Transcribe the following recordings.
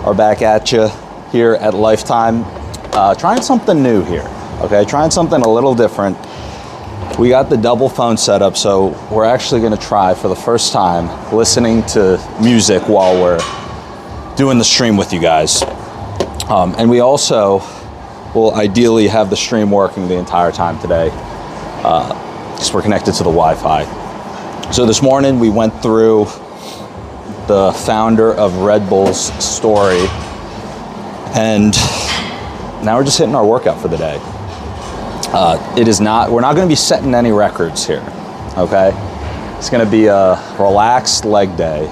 are back at you here at Lifetime. Trying something new here, okay? Trying something a little different. We got the double phone set up, so we're actually gonna try for the first time listening to music while we're doing the stream with you guys. And we also will ideally have the stream working the entire time today, because we're connected to the Wi-Fi. So this morning we went through the founder of Red Bull's story, and now we're just hitting our workout for the day. We're not going to be setting any records here, okay? It's going to be a relaxed leg day.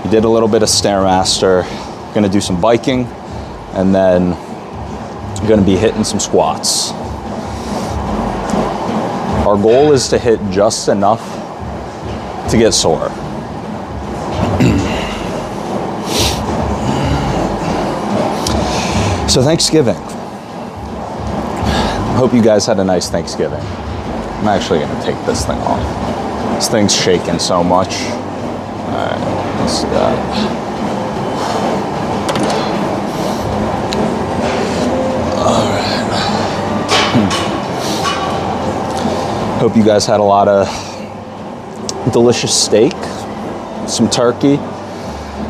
We did a little bit of Stairmaster, going to do some biking, and then I'm going to be hitting some squats. Our goal is to hit just enough to get sore. So Thanksgiving. I hope you guys had a nice Thanksgiving. I'm actually gonna take this thing off. This thing's shaking so much. All right, let's see that. All right. Hope you guys had a lot of delicious steak, some turkey.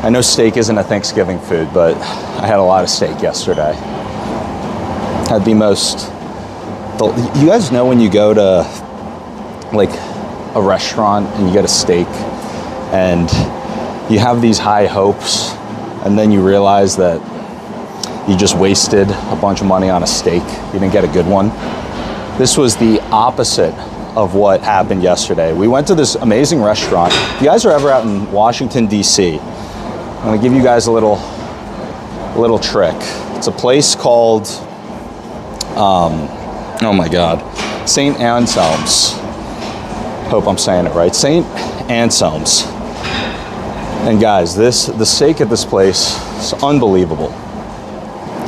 I know steak isn't a Thanksgiving food, but I had a lot of steak yesterday. Had the most, you guys know when you go to like a restaurant and you get a steak and you have these high hopes and then you realize that you just wasted a bunch of money on a steak. You didn't get a good one. This was the opposite of what happened yesterday. We went to this amazing restaurant. If you guys are ever out in Washington, D.C., I'm gonna give you guys a little trick. It's a place called, oh my God, St. Anselm's. Hope I'm saying it right. St. Anselm's. And guys, the steak at this place is unbelievable.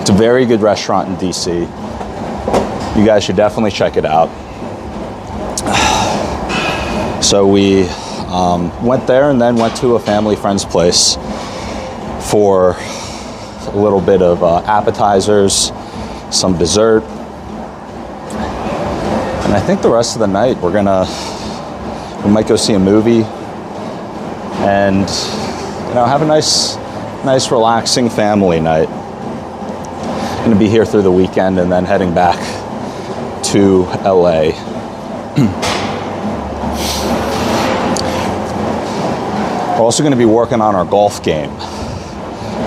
It's a very good restaurant in DC. You guys should definitely check it out. So we went there and then went to a family friend's place for a little bit of appetizers, some dessert. And I think the rest of the night we might go see a movie and have a nice relaxing family night. Gonna be here through the weekend and then heading back to LA. We're also gonna be working on our golf game.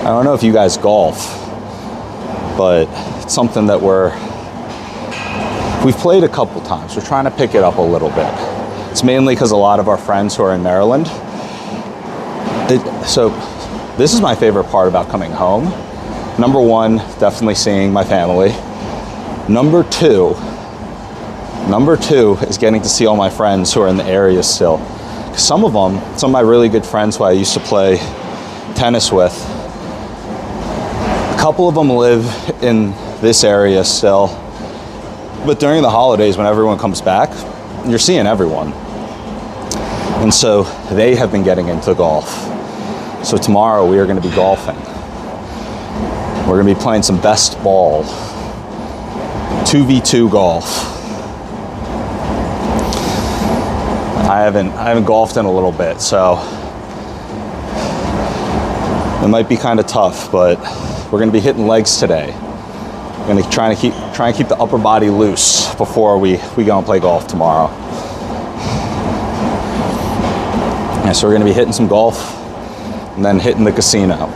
I don't know if you guys golf, but it's something that we've played a couple times. We're trying to pick it up a little bit. It's mainly because a lot of our friends who are in Maryland. So this is my favorite part about coming home. Number one, definitely seeing my family. Number two is getting to see all my friends who are in the area still. Some of my really good friends who I used to play tennis with, a couple of them live in this area still, but during the holidays when everyone comes back, you're seeing everyone. And so they have been getting into golf. So tomorrow we are going to be golfing. We're going to be playing some best ball, 2v2 golf. I haven't golfed in a little bit, so it might be kind of tough, but we're going to be hitting legs today. We're going to try and keep the upper body loose before we go and play golf tomorrow. Yeah, so we're going to be hitting some golf and then hitting the casino.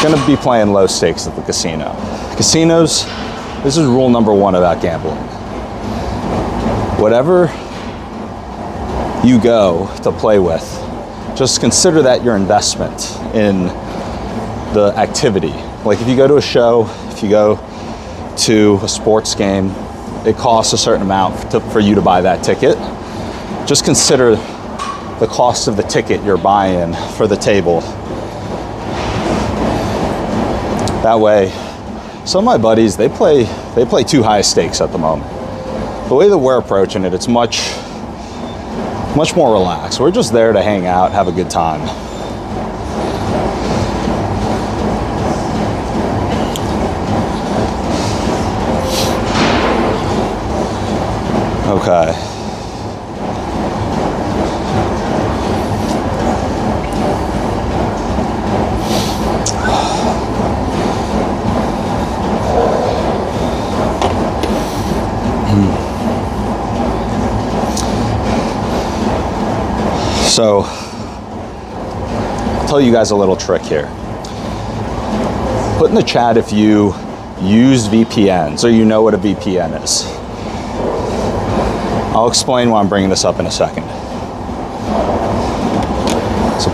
Going to be playing low stakes at the casino. Casinos, this is rule number one about gambling. Whatever you go to play with, just consider that your investment in the activity. Like if you go to a show, if you go to a sports game, it costs a certain amount for you to buy that ticket. Just consider the cost of the ticket you're buying for the table. That way, some of my buddies, they play too high stakes at the moment. The way that we're approaching it, it's much much more relaxed. We're just there to hang out, have a good time. Okay. So, I'll tell you guys a little trick here. Put in the chat if you use VPNs or you know what a VPN is. I'll explain why I'm bringing this up in a second. So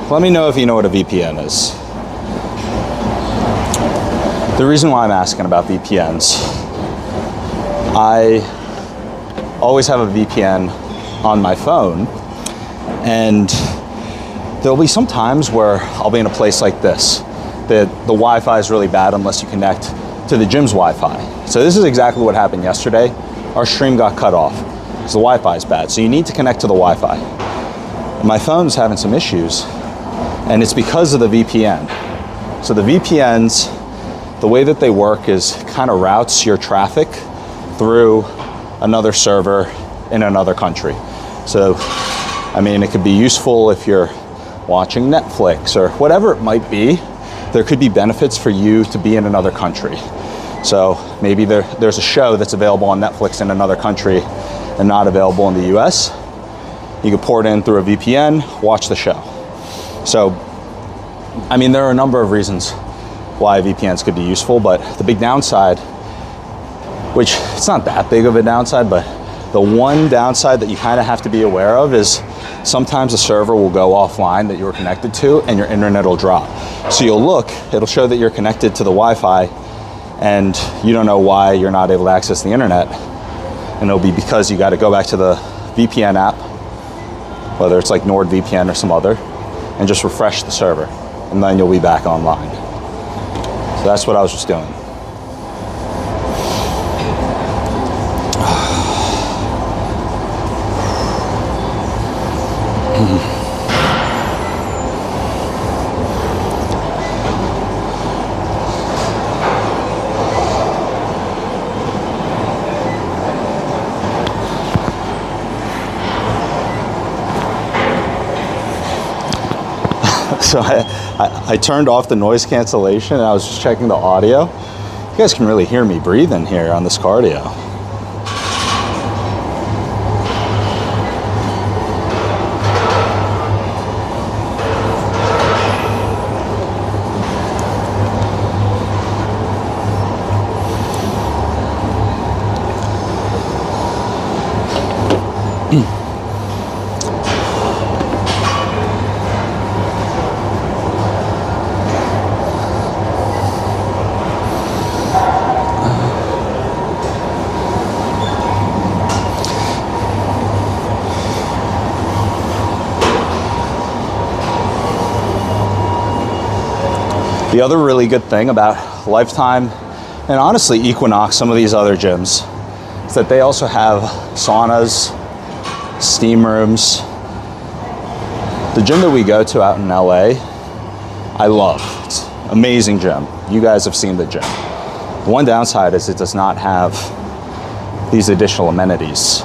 let me know if you know what a VPN is. The reason why I'm asking about VPNs, I always have a VPN on my phone, and there'll be some times where I'll be in a place like this, that the Wi-Fi is really bad unless you connect to the gym's Wi-Fi. So this is exactly what happened yesterday. Our stream got cut off because the Wi-Fi is bad. So you need to connect to the Wi-Fi. My phone's having some issues, and it's because of the VPN. So the VPNs, the way that they work is kind of routes your traffic through another server in another country. So, I mean, it could be useful if you're watching Netflix or whatever it might be. There could be benefits for you to be in another country. So maybe there's a show that's available on Netflix in another country and not available in the US. You can port in through a VPN, watch the show. So, I mean, there are a number of reasons why VPNs could be useful, but the big downside, which it's not that big of a downside, but the one downside that you kind of have to be aware of is sometimes a server will go offline that you were connected to and your internet will drop. So you'll look, it'll show that you're connected to the Wi-Fi and you don't know why you're not able to access the internet. And it'll be because you got to go back to the VPN app, whether it's like NordVPN or some other, and just refresh the server, and then you'll be back online. So that's what I was just doing. So I turned off the noise cancellation and I was just checking the audio. You guys can really hear me breathing here on this cardio. The other really good thing about Lifetime, and honestly Equinox, some of these other gyms, is that they also have saunas, steam rooms. The gym that we go to out in LA, I love. It's an amazing gym. You guys have seen the gym. The one downside is it does not have these additional amenities.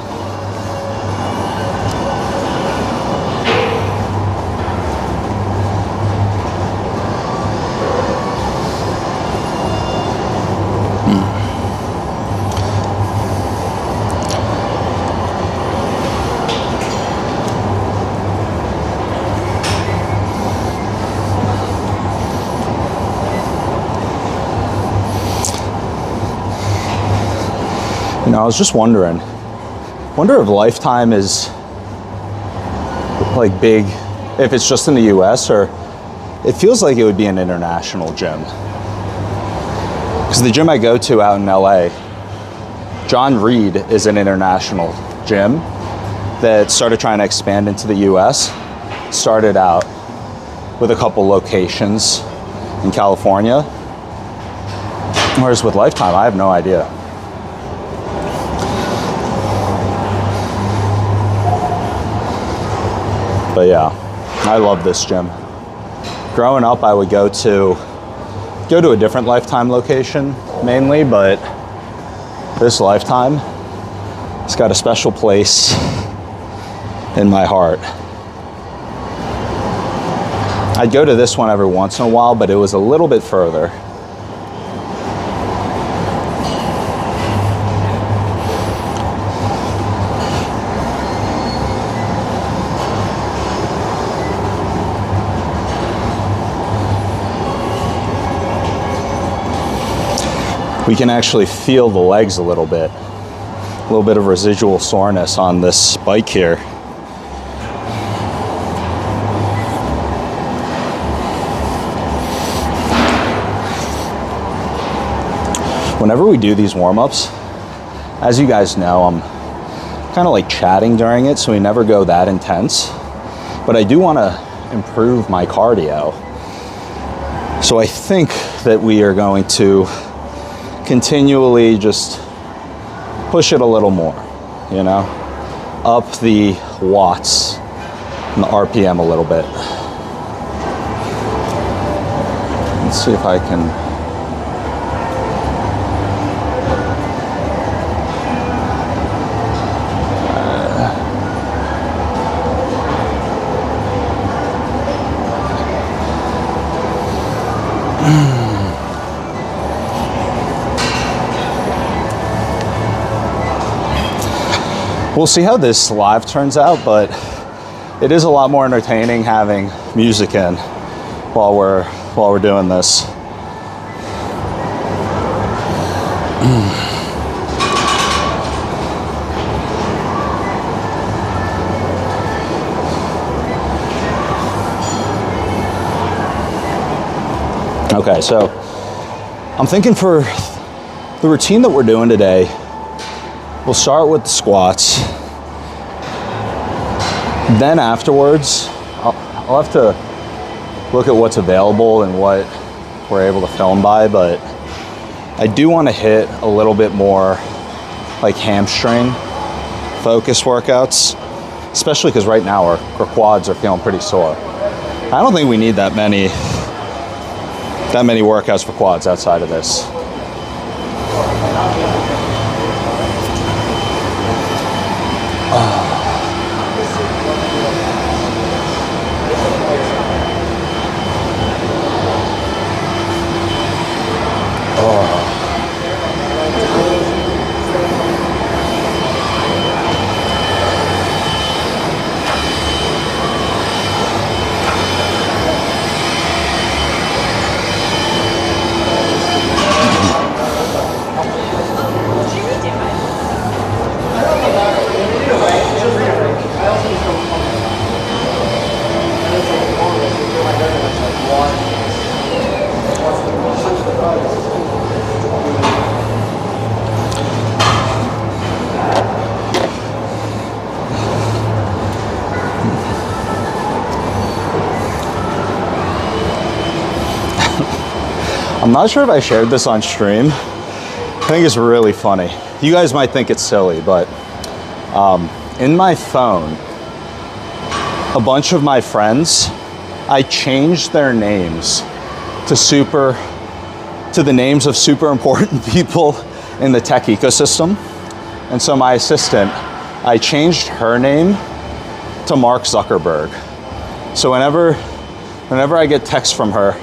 You know, I was just wonder if Lifetime is like big, if it's just in the US, or it feels like it would be an international gym. Because the gym I go to out in LA, John Reed is an international gym that started trying to expand into the US. Started out with a couple locations in California. Whereas with Lifetime, I have no idea. But yeah, I love this gym. Growing up, I would go to a different Lifetime location mainly, but this Lifetime, it's got a special place in my heart. I'd go to this one every once in a while, but it was a little bit further. We can actually feel the legs a little bit of residual soreness on this bike here. Whenever we do these warm-ups, as you guys know, I'm kind of like chatting during it, so we never go that intense. But I do want to improve my cardio. So I think that we are going to continually just push it a little more, you know, up the watts and the RPM a little bit. Let's see if I can. We'll see how this live turns out, but it is a lot more entertaining having music in while we're doing this. Okay, so I'm thinking for the routine that we're doing today, we'll start with the squats. Then afterwards, I'll have to look at what's available and what we're able to film by, but I do want to hit a little bit more like hamstring focus workouts, especially because right now our quads are feeling pretty sore. I don't think we need that many workouts for quads outside of this. I'm not sure if I shared this on stream. I think it's really funny. You guys might think it's silly, but in my phone, a bunch of my friends, I changed their names to the names of super important people in the tech ecosystem. And so my assistant, I changed her name to Mark Zuckerberg. So whenever I get text from her,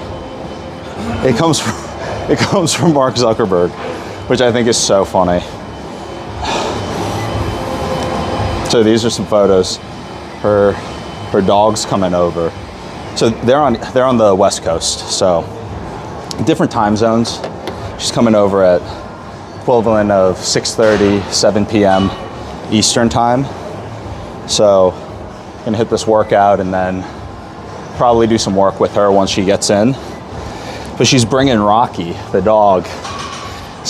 it comes from Mark Zuckerberg, which I think is so funny. So these are some photos. Her dog's coming over. So they're on the West Coast, so different time zones. She's coming over at equivalent of 6:30, 7 p.m. Eastern time. So I'm gonna hit this workout and then probably do some work with her once she gets in. But she's bringing Rocky, the dog.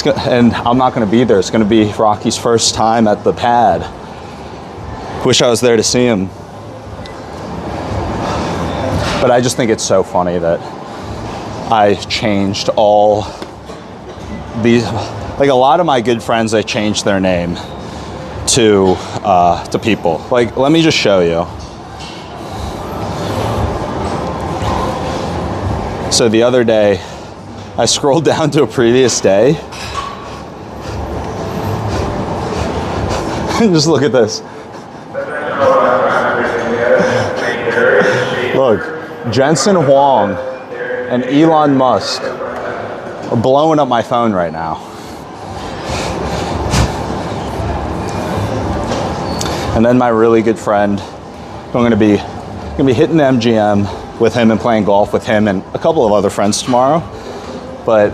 And I'm not gonna be there. It's gonna be Rocky's first time at the pad. Wish I was there to see him. But I just think it's so funny that I changed all these, like a lot of my good friends, I changed their name to people. Like, let me just show you. So the other day, I scrolled down to a previous day. Just look at this. Look, Jensen Huang and Elon Musk are blowing up my phone right now. And then my really good friend, I'm gonna be hitting the MGM with him and playing golf with him and a couple of other friends tomorrow. But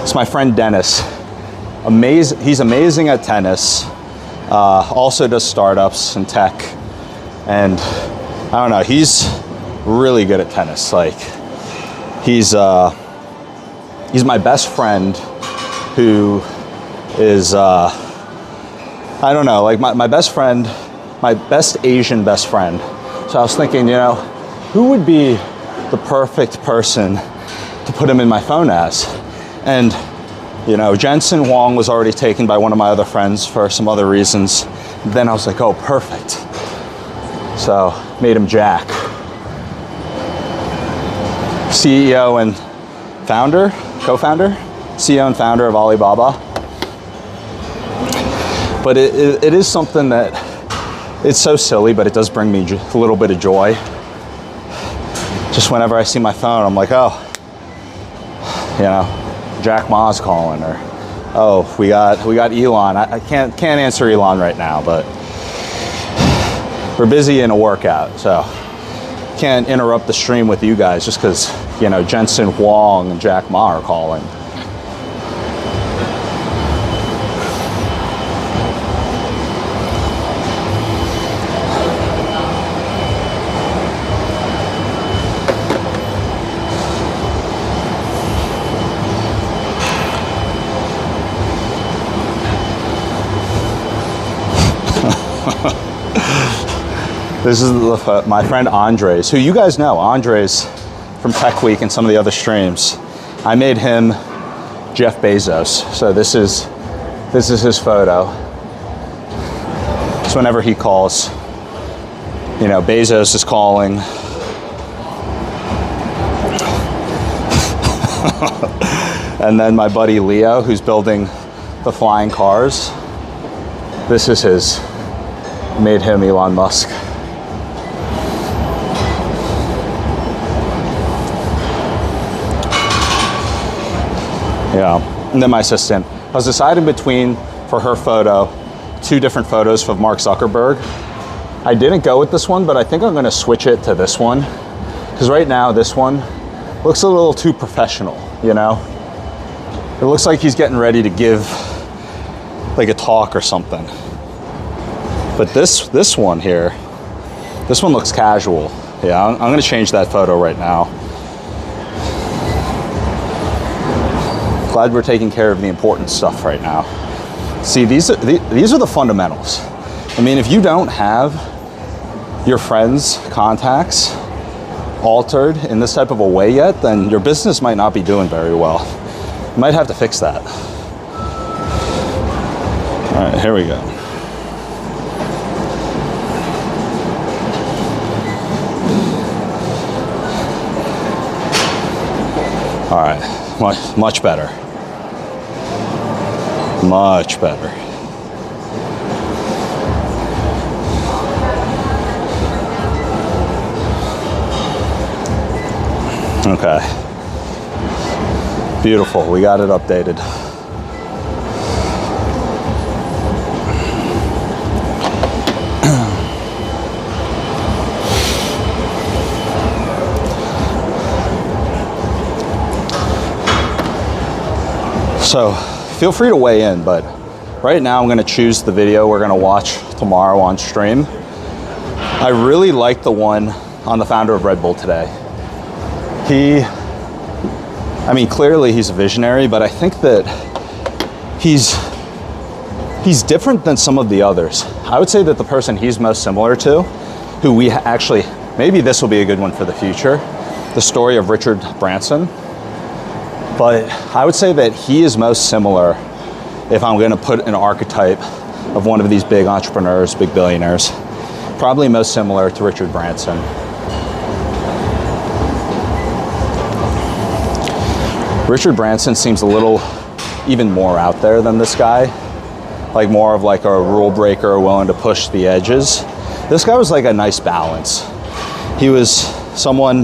it's my friend Dennis. He's amazing at tennis. Also does startups and tech. And I don't know, he's really good at tennis. Like, he's my best friend who is, I don't know, like my best friend, my best Asian best friend. So I was thinking, you know, who would be the perfect person to put him in my phone as? And, you know, Jensen Huang was already taken by one of my other friends for some other reasons. Then I was like, oh, perfect. So made him Jack. CEO and founder, co-founder, CEO and founder of Alibaba. But it is something that, it's so silly, but it does bring me a little bit of joy. Just whenever I see my phone, I'm like, oh, you know, Jack Ma's calling, or oh, we got Elon. I can't answer Elon right now, but we're busy in a workout, so can't interrupt the stream with you guys just because, you know, Jensen Huang and Jack Ma are calling. This is my friend Andres, who you guys know, Andres from Tech Week and some of the other streams. I made him Jeff Bezos. So this is his photo. So whenever he calls, you know, Bezos is calling. And then my buddy Leo, who's building the flying cars. This is his, made him Elon Musk. Yeah, and then my assistant. I was deciding between, for her photo, 2 different photos of Mark Zuckerberg. I didn't go with this one, but I think I'm gonna switch it to this one. Because right now, this one looks a little too professional, you know? It looks like he's getting ready to give like a talk or something. But this one here, this one looks casual. Yeah, I'm gonna change that photo right now. Glad we're taking care of the important stuff right now. See, these are the fundamentals. I mean, if you don't have your friends' contacts altered in this type of a way yet, then your business might not be doing very well. You might have to fix that. All right, here we go. All right, much better. Much better. Okay. Beautiful, we got it updated. So feel free to weigh in, but right now I'm gonna choose the video we're gonna watch tomorrow on stream. I really like the one on the founder of Red Bull today. I mean, clearly he's a visionary, but I think that he's different than some of the others. I would say that the person he's most similar to, who we actually, maybe this will be a good one for the future, the story of Richard Branson. But I would say that he is most similar, if I'm gonna put an archetype of one of these big entrepreneurs, big billionaires, probably most similar to Richard Branson. Richard Branson seems a little even more out there than this guy, like more of like a rule breaker, willing to push the edges. This guy was like a nice balance. He was someone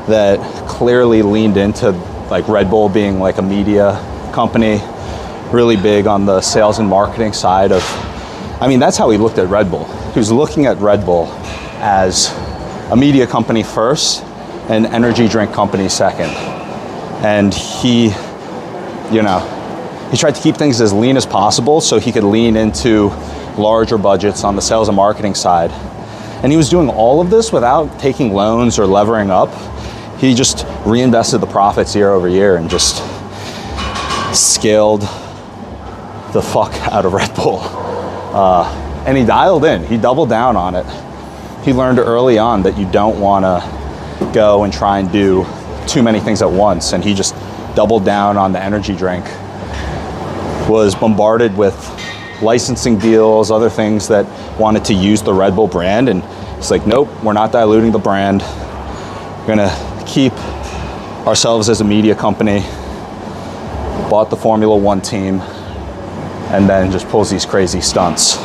that clearly leaned into like Red Bull being like a media company, really big on the sales and marketing side of, I mean, that's how he looked at Red Bull. He was looking at Red Bull as a media company first and energy drink company second. And he, you know, he tried to keep things as lean as possible so he could lean into larger budgets on the sales and marketing side. And he was doing all of this without taking loans or levering up. He just reinvested the profits year over year and just scaled the fuck out of Red Bull. And he dialed in, he doubled down on it. He learned early on that you don't wanna go and try and do too many things at once, and he just doubled down on the energy drink. Was bombarded with licensing deals, other things that wanted to use the Red Bull brand, and it's like, nope, we're not diluting the brand. We're gonna keep ourselves as a media company. Bought the Formula One team, and then just pulls these crazy stunts.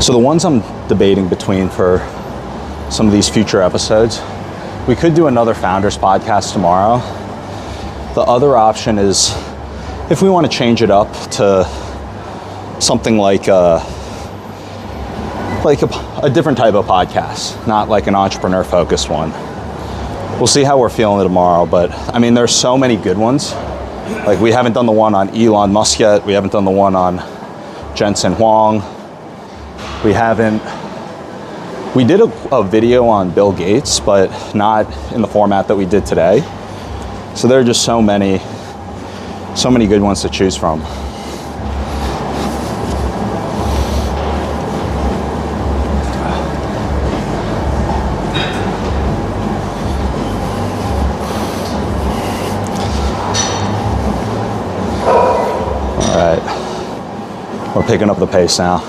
So the ones I'm debating between for some of these future episodes, we could do another Founders podcast tomorrow. The other option is if we want to change it up to something like a different type of podcast, not like an entrepreneur focused one. We'll see how we're feeling tomorrow, but I mean, there's so many good ones. Like, we haven't done the one on Elon Musk yet. We haven't done the one on Jensen Huang. We did a video on Bill Gates, but not in the format that we did today. So there are just so many good ones to choose from. All right, we're picking up the pace now.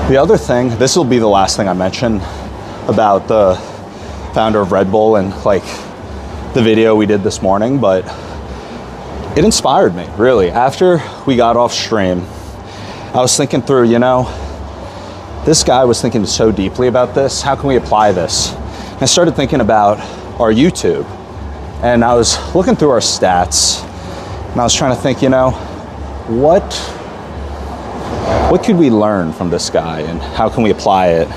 The other thing, this will be the last thing I mention about the founder of Red Bull and like the video we did this morning, but it inspired me, really. After we got off stream, I was thinking through, you know, this guy was thinking so deeply about this. How can we apply this? And I started thinking about our YouTube, and I was looking through our stats, and I was trying to think, you know, what could we learn from this guy and how can we apply it?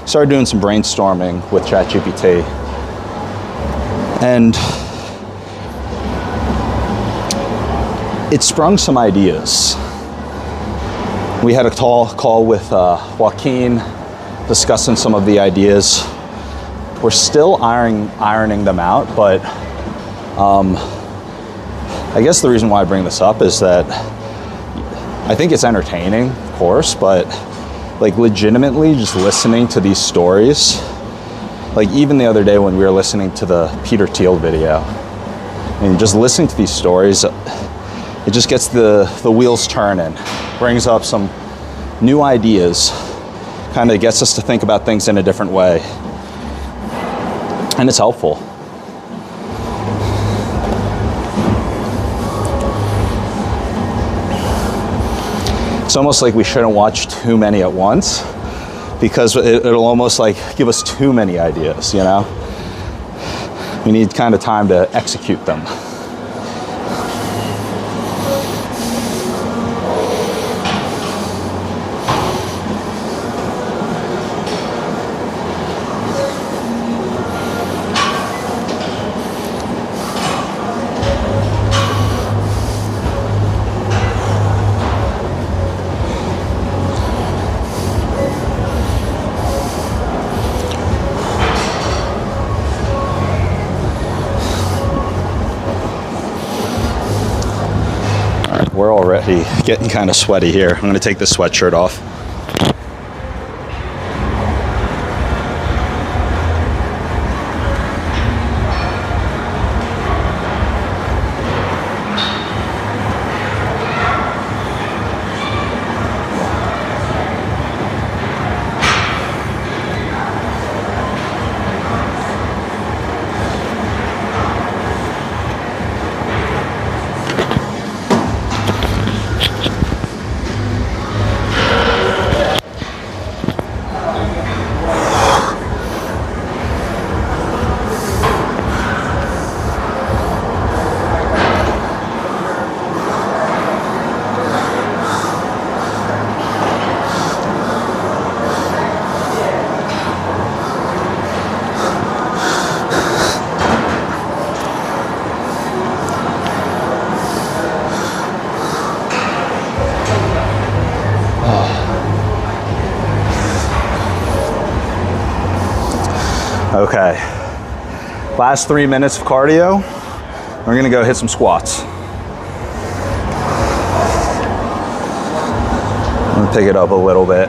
Started doing some brainstorming with ChatGPT, and it sprung some ideas. We had a call with Joaquin discussing some of the ideas. We're still ironing them out, but I guess the reason why I bring this up is that I think it's entertaining, of course, but like legitimately just listening to these stories, like even the other day when we were listening to the Peter Thiel video, and just listening to these stories, it just gets the wheels turning, brings up some new ideas, kind of gets us to think about things in a different way, and it's helpful. It's almost like we shouldn't watch too many at once, because it'll almost like give us too many ideas, you know? We need kind of time to execute them. We're already getting kind of sweaty here. I'm gonna take this sweatshirt off. Okay, last 3 minutes of cardio. We're gonna go hit some squats. I'm gonna pick it up a little bit.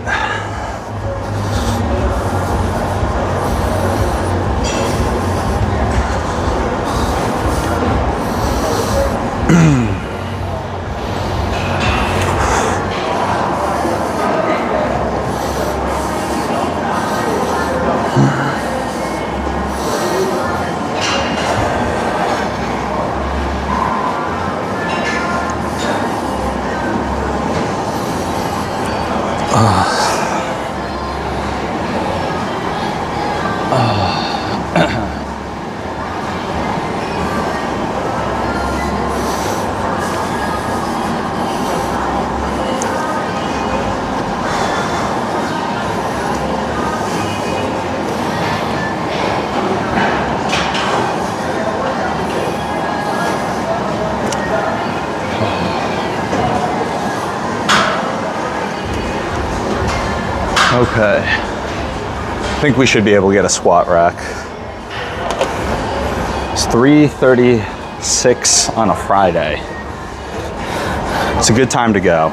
Okay, I think we should be able to get a squat rack. It's 3:36 on a Friday. It's a good time to go.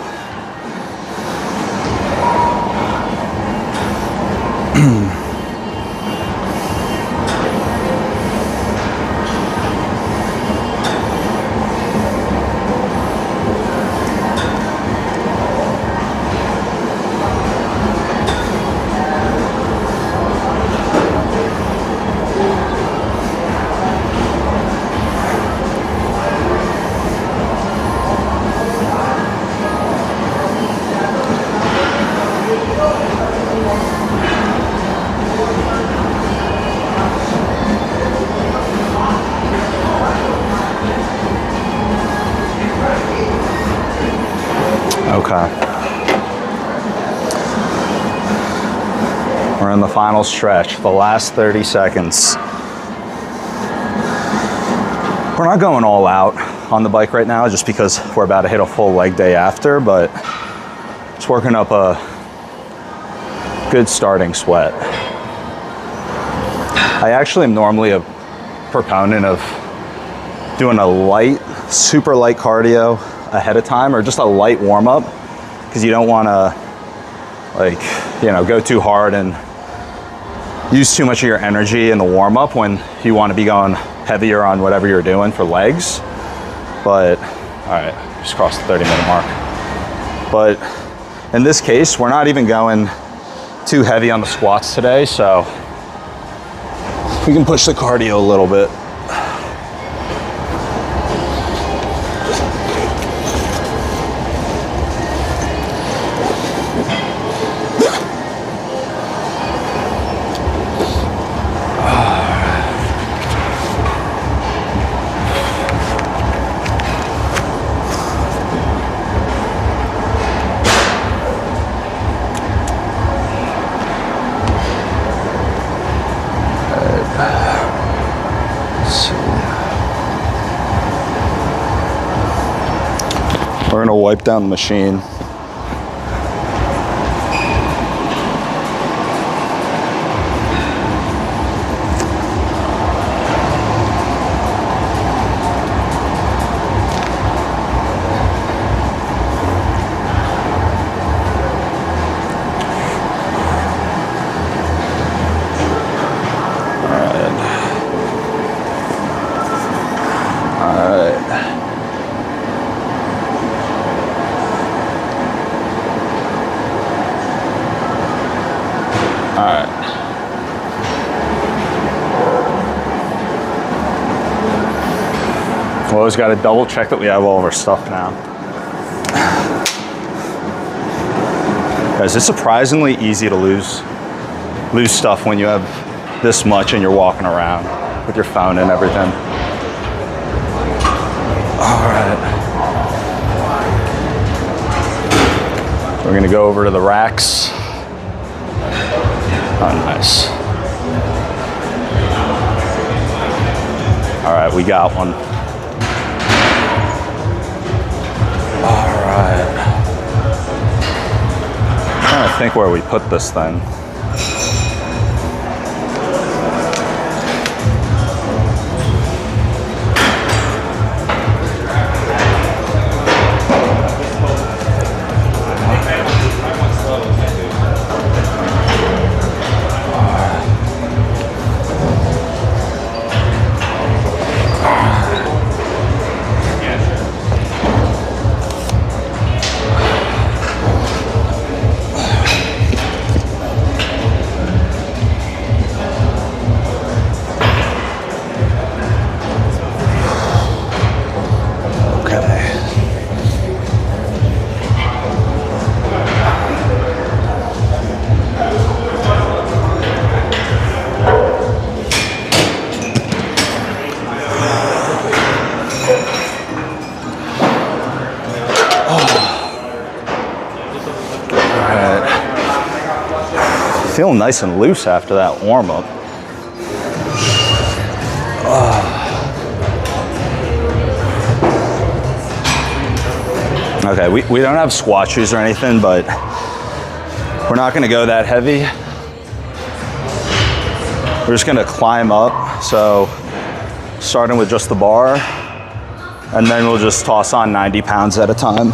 Okay. We're in the final stretch, the last 30 seconds. We're not going all out on the bike right now just because we're about to hit a full leg day after, but it's working up a good starting sweat. I actually am normally a proponent of doing a light, super light cardio ahead of time, or just a light warm up, because you don't want to go too hard and use too much of your energy in the warm up when you want to be going heavier on whatever you're doing for legs. But all right, just crossed the 30-minute mark. But in this case, we're not even going too heavy on the squats today, so we can push the cardio a little bit. We're gonna wipe down the machine. always got to double check that we have all of our stuff now. Guys, it's surprisingly easy to lose stuff when you have this much and you're walking around with your phone and everything. All right. We're gonna go over to the racks. Oh, nice. All right, we got one. All right. I'm trying to think where we put this thing. Feeling nice and loose after that warm up. Okay, we don't have squat shoes or anything, but we're not gonna go that heavy. We're just gonna climb up. So starting with just the bar, and then we'll just toss on 90 pounds at a time.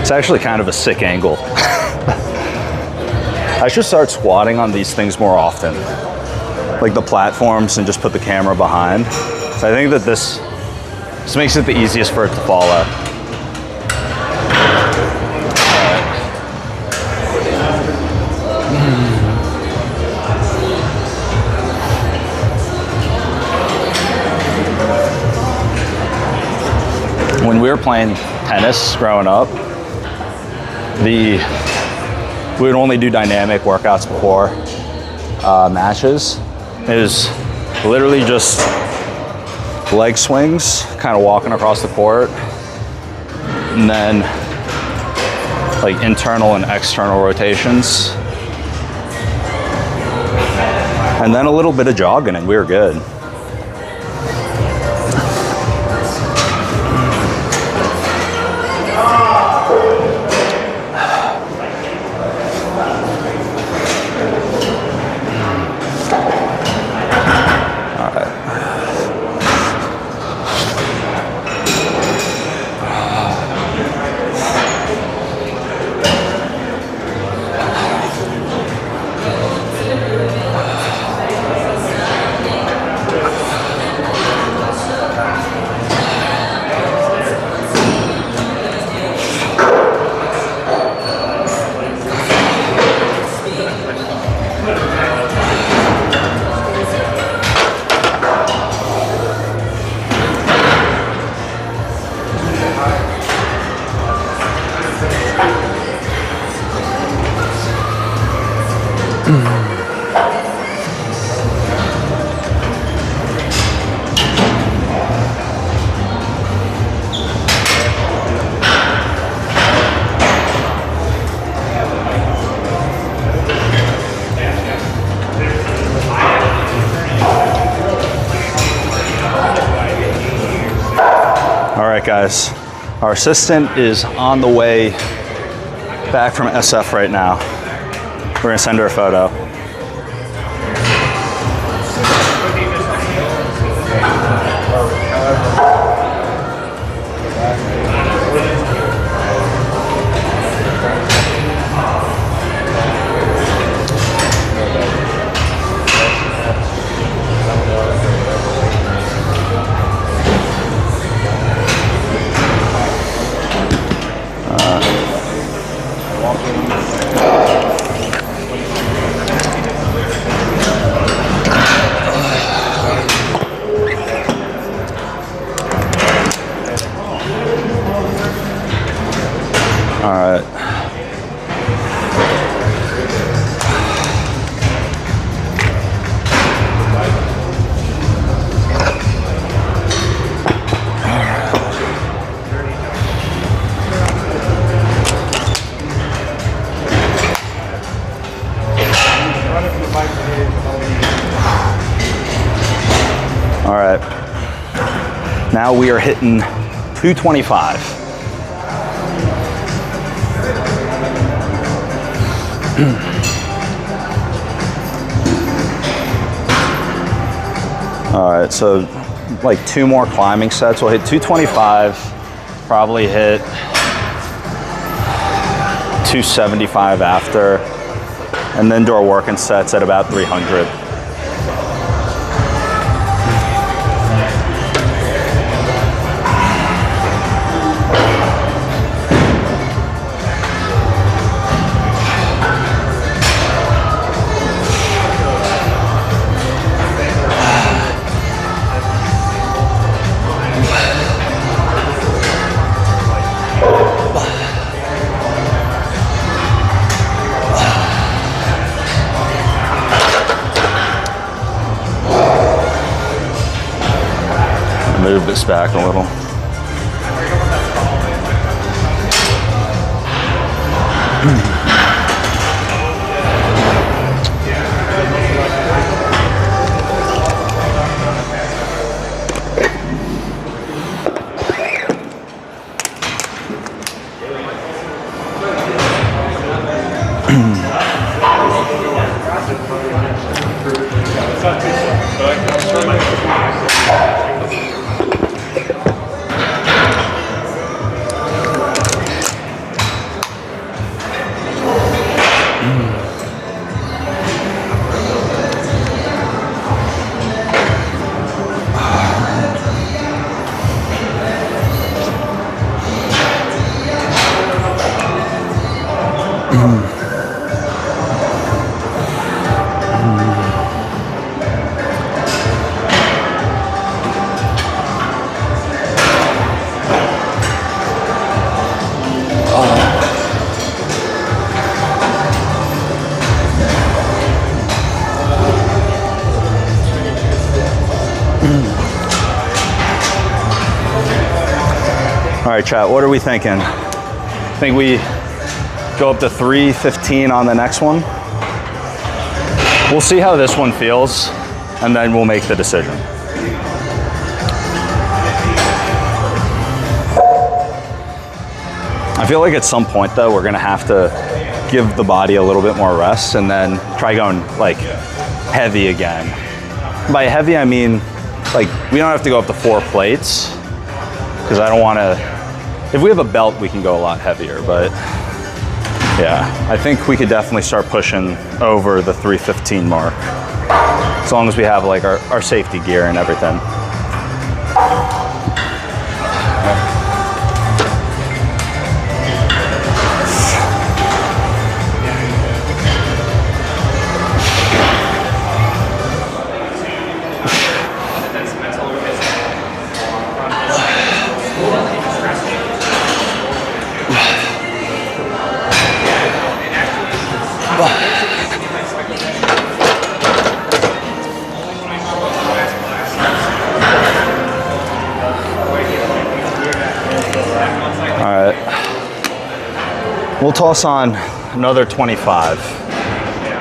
It's actually kind of a sick angle. I should start squatting on these things more often, like the platforms, and just put the camera behind. So I think that this makes it the easiest for it to fall at. When we were playing tennis growing up, we would only do dynamic workouts before matches. It was literally just leg swings, kind of walking across the court, and then like internal and external rotations, and then a little bit of jogging, and we were good. All right, guys. Our assistant is on the way back from SF right now. We're gonna send her a photo. All right. All right. Now we are hitting 225. All right, so like 2 more climbing sets. We'll hit 225, probably hit 275 after, and then do our working sets at about 300. Move this back a little. All right, chat, what are we thinking? Think we go up to 315 on the next one? We'll see how this one feels, and then we'll make the decision. I feel like at some point though, we're gonna have to give the body a little bit more rest and then try going like heavy again. By heavy, I mean, like we don't have to go up to 4 plates because I don't wanna, if we have a belt, we can go a lot heavier, but yeah, I think we could definitely start pushing over the 315 mark as long as we have like our safety gear and everything. We'll toss on another 25.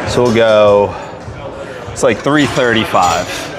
So we'll go, it's like 335.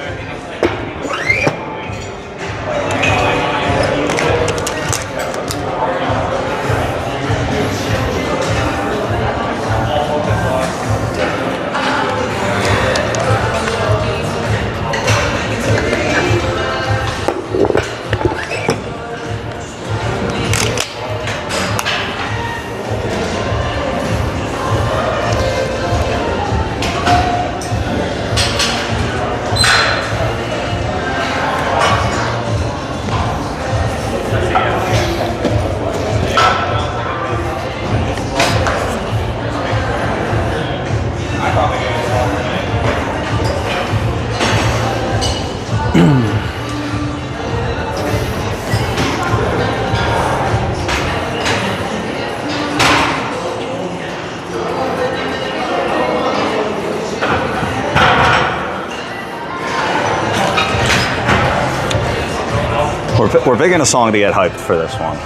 We're picking a song to get hyped for this one.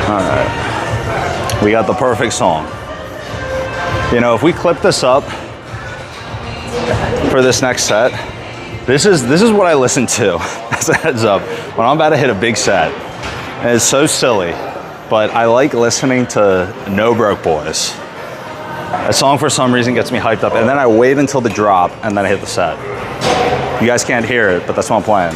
All right, we got the perfect song. You know, if we clip this up for this next set, this is what I listen to as a heads up when I'm about to hit a big set. And it's so silly, but I like listening to No Broke Boys. A song for some reason gets me hyped up, and then I wait until the drop, and then I hit the set. You guys can't hear it, but that's what I'm playing.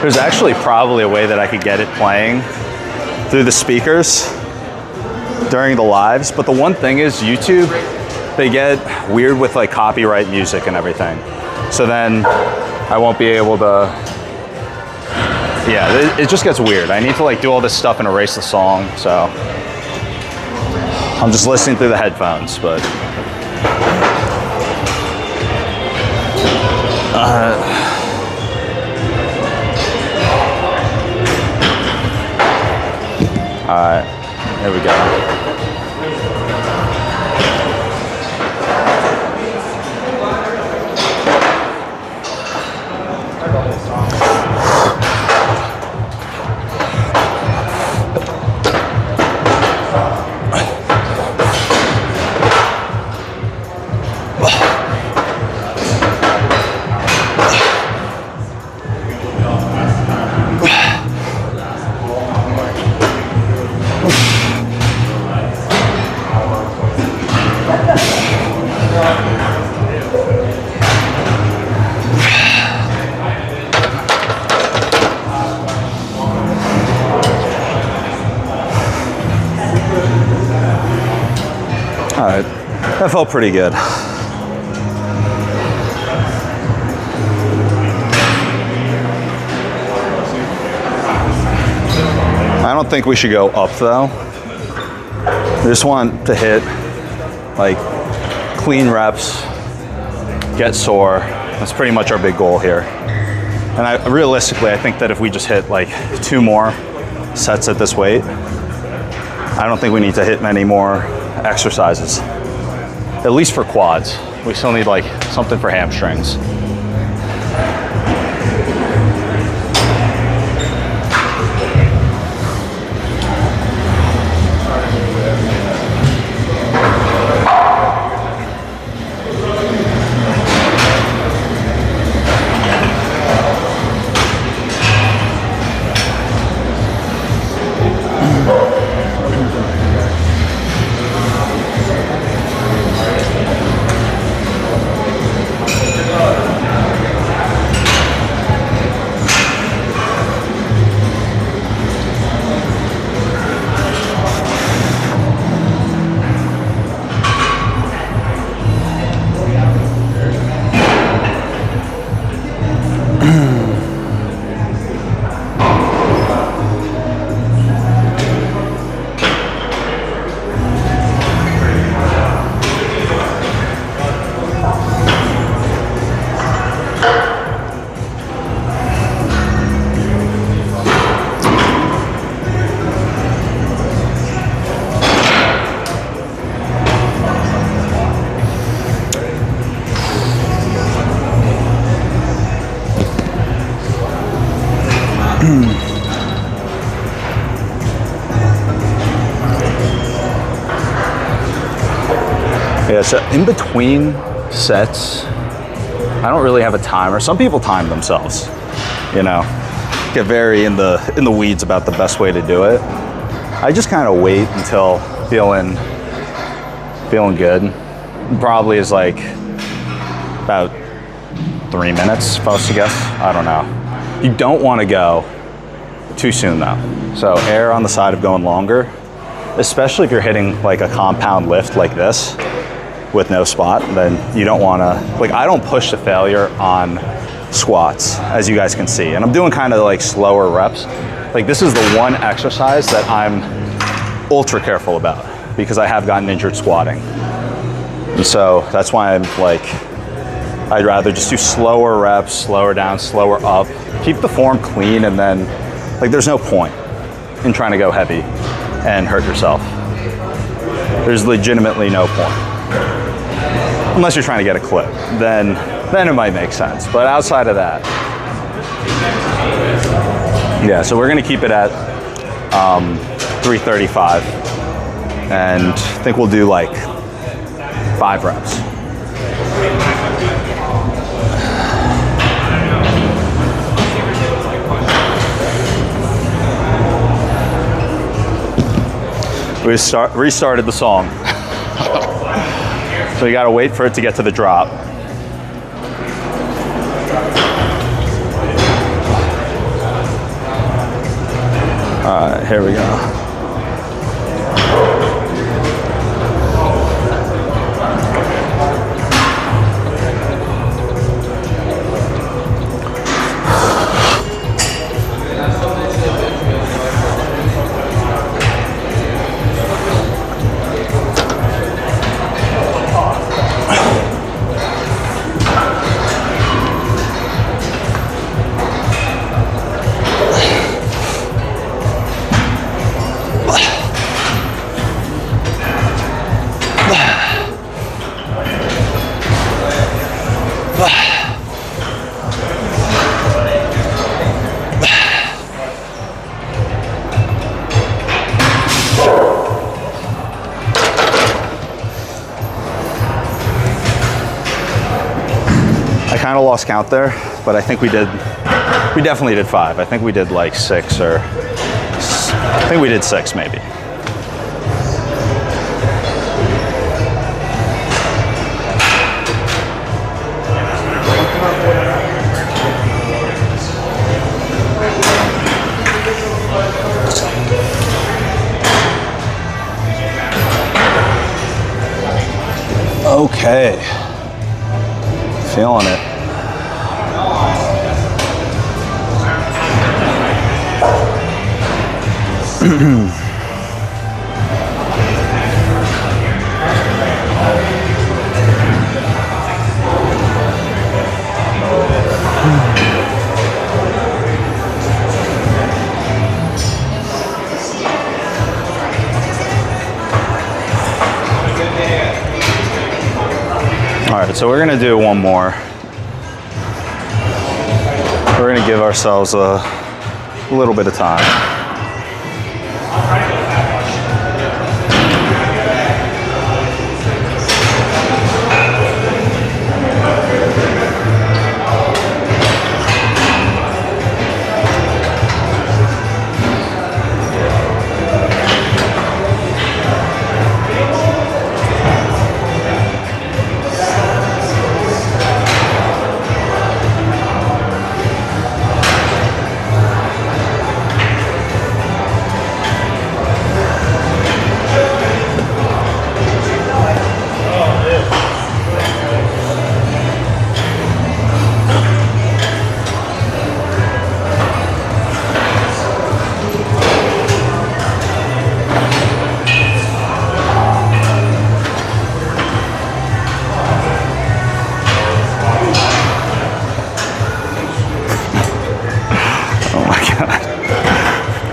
There's actually probably a way that I could get it playing through the speakers during the lives, but the one thing is YouTube, they get weird with like copyright music and everything. So then I won't be able to, yeah, it just gets weird. I need to like do all this stuff and erase the song, so I'm just listening through the headphones, but. All right, here we go. All right, that felt pretty good. I don't think we should go up though. I just want to hit like clean reps, get sore. That's pretty much our big goal here. And realistically, I think that if we just hit like 2 more sets at this weight, I don't think we need to hit many more exercises, at least for quads. We still need like something for hamstrings. Yeah, so in between sets, I don't really have a timer. Some people time themselves, you know, get very in the weeds about the best way to do it. I just kind of wait until feeling good. Probably is like about 3 minutes, if I was to guess. I don't know. You don't want to go too soon though. So err on the side of going longer, especially if you're hitting like a compound lift like this with no spot. Then you don't want to, like, I don't push to failure on squats, as you guys can see. And I'm doing kind of like slower reps. Like, this is the one exercise that I'm ultra careful about because I have gotten injured squatting. And so that's why I'm like, I'd rather just do slower reps, slower down, slower up, keep the form clean, and then, like, there's no point in trying to go heavy and hurt yourself. There's legitimately no point. Unless you're trying to get a clip, then it might make sense. But outside of that, yeah, so we're gonna keep it at 335, and I think we'll do like 5 reps. We restarted the song. So you gotta wait for it to get to the drop. All right, here we go. I kind of lost count there, but I think we definitely did 5. I think we did like 6, or I think we did 6 maybe. Okay, feeling it. All right, so we're gonna do one more. We're gonna give ourselves a little bit of time.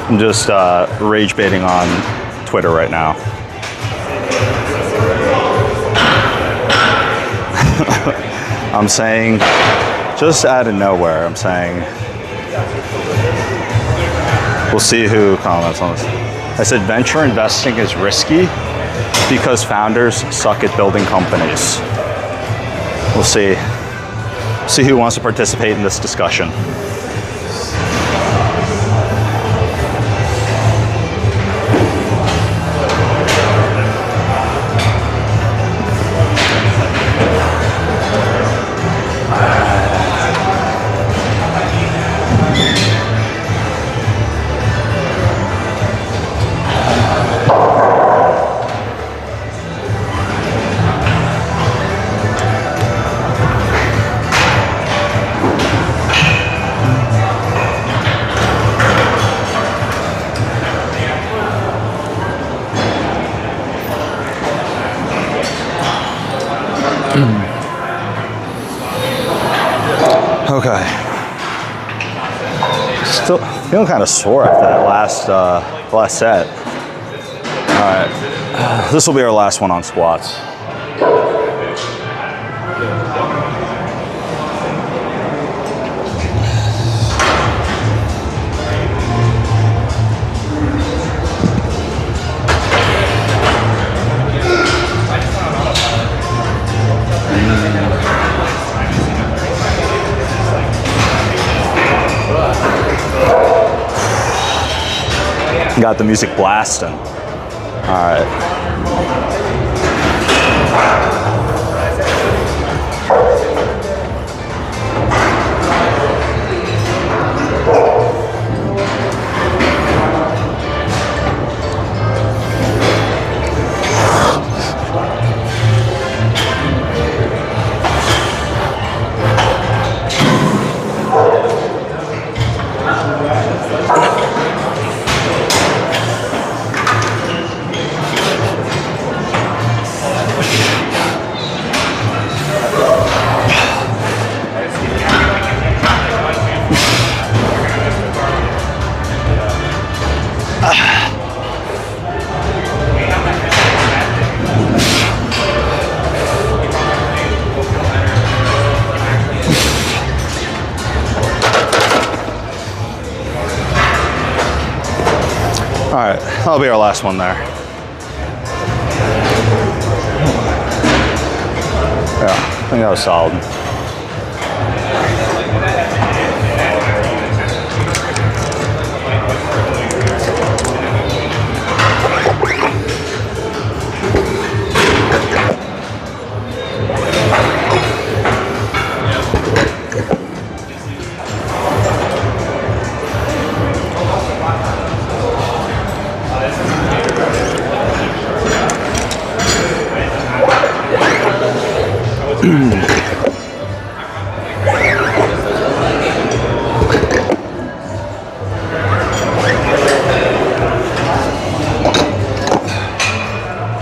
I'm just rage baiting on Twitter right now. I'm saying, just out of nowhere, I'm saying, We'll see who comments on this. I said venture investing is risky because founders suck at building companies. We'll see. See who wants to participate in this discussion. Okay. Still feeling kind of sore after that last set. All right. This will be our last one on squats. Got the music blasting. All right. All right, that'll be our last one there. Yeah, I think that was solid.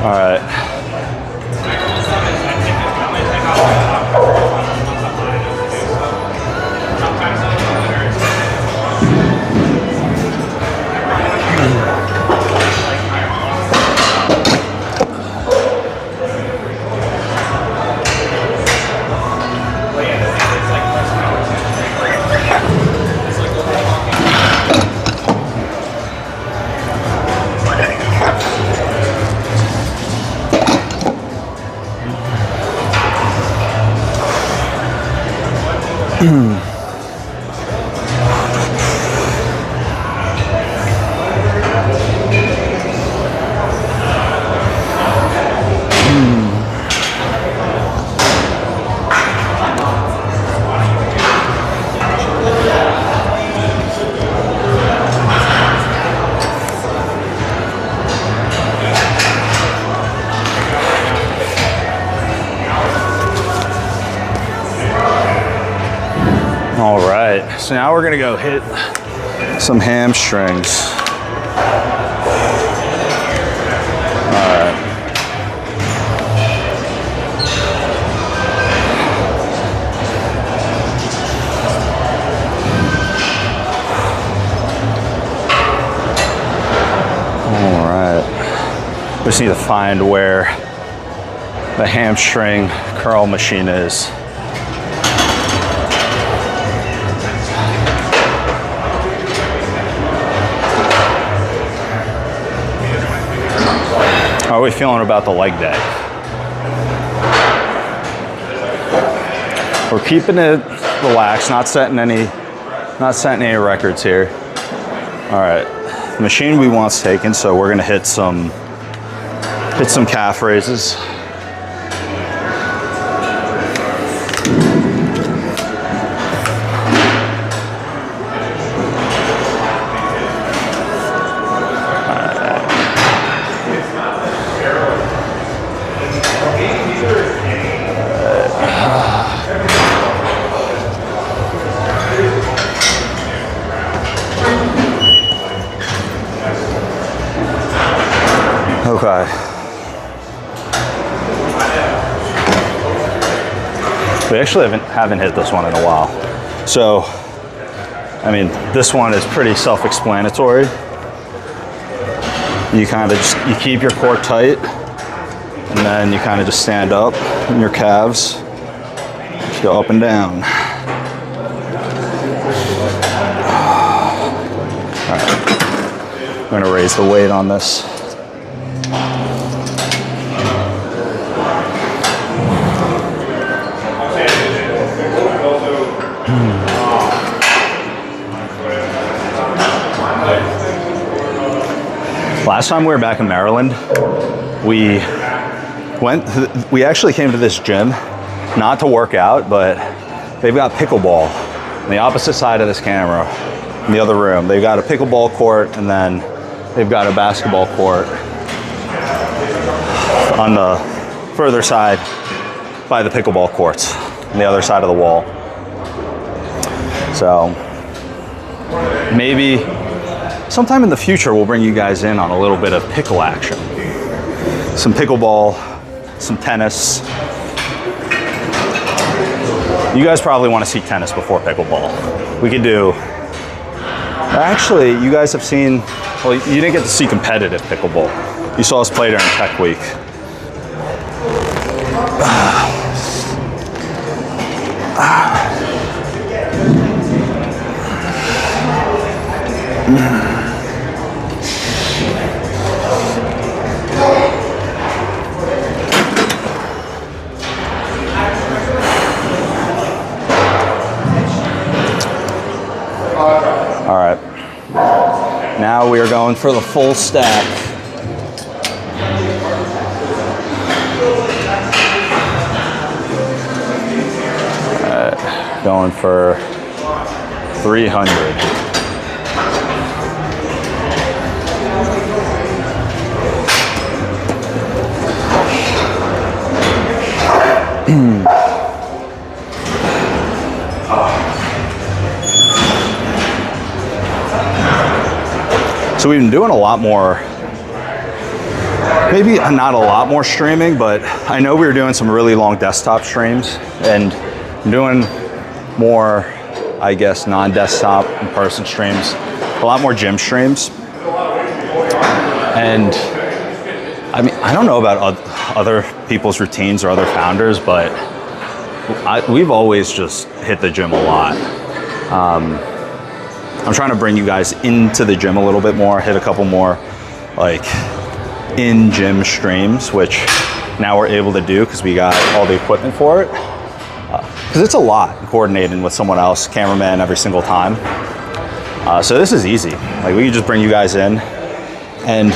All right. All right, so now we're gonna go hit some hamstrings. All right. All right. We just need to find where the hamstring curl machine is. are we feeling about the leg day? We're keeping it relaxed, not setting any records here. All right, the machine we want's taken, so we're gonna hit some calf raises. Okay. We actually haven't hit this one in a while. So, I mean, this one is pretty self-explanatory. You kind of you keep your core tight, and then you kind of just stand up in your calves, just go up and down. All right. I'm gonna raise the weight on this. Last time we were back in Maryland, we actually came to this gym, not to work out, but they've got pickleball on the opposite side of this camera, in the other room. They've got a pickleball court, and then they've got a basketball court on the further side by the pickleball courts, on the other side of the wall. So maybe sometime in the future, we'll bring you guys in on a little bit of pickle action. Some pickleball, some tennis. You guys probably want to see tennis before pickleball. We could do, actually, you guys have seen, well, you didn't get to see competitive pickleball. You saw us play during Tech Week. All right, now we are going for the full stack. Going for 300. So we've been doing a lot more, maybe not a lot more streaming, but I know we were doing some really long desktop streams and doing more, I guess, non-desktop in-person streams, a lot more gym streams. And I mean, I don't know about other people's routines or other founders, but we've always just hit the gym a lot. I'm trying to bring you guys into the gym a little bit more, hit a couple more like in-gym streams, which now we're able to do because we got all the equipment for it. Because it's a lot coordinating with someone else, cameraman every single time. So this is easy. Like we can just bring you guys in, and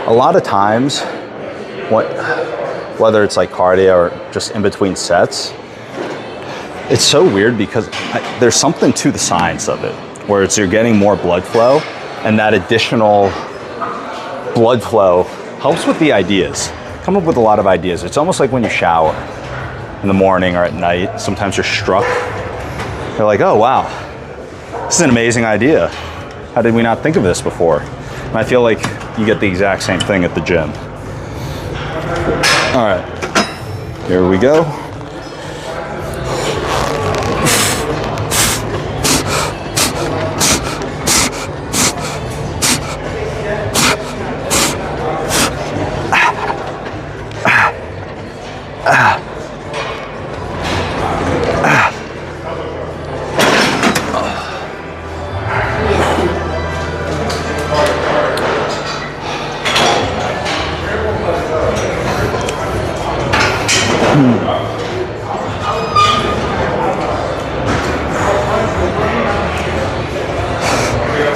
a lot of times, whether it's like cardio or just in between sets, it's so weird because there's something to the science of it, where it's you're getting more blood flow, and that additional blood flow helps with the ideas. Come up with a lot of ideas. It's almost like when you shower in the morning or at night. Sometimes you're struck. You're like, oh wow, this is an amazing idea. How did we not think of this before? And I feel like you get the exact same thing at the gym. All right, here we go.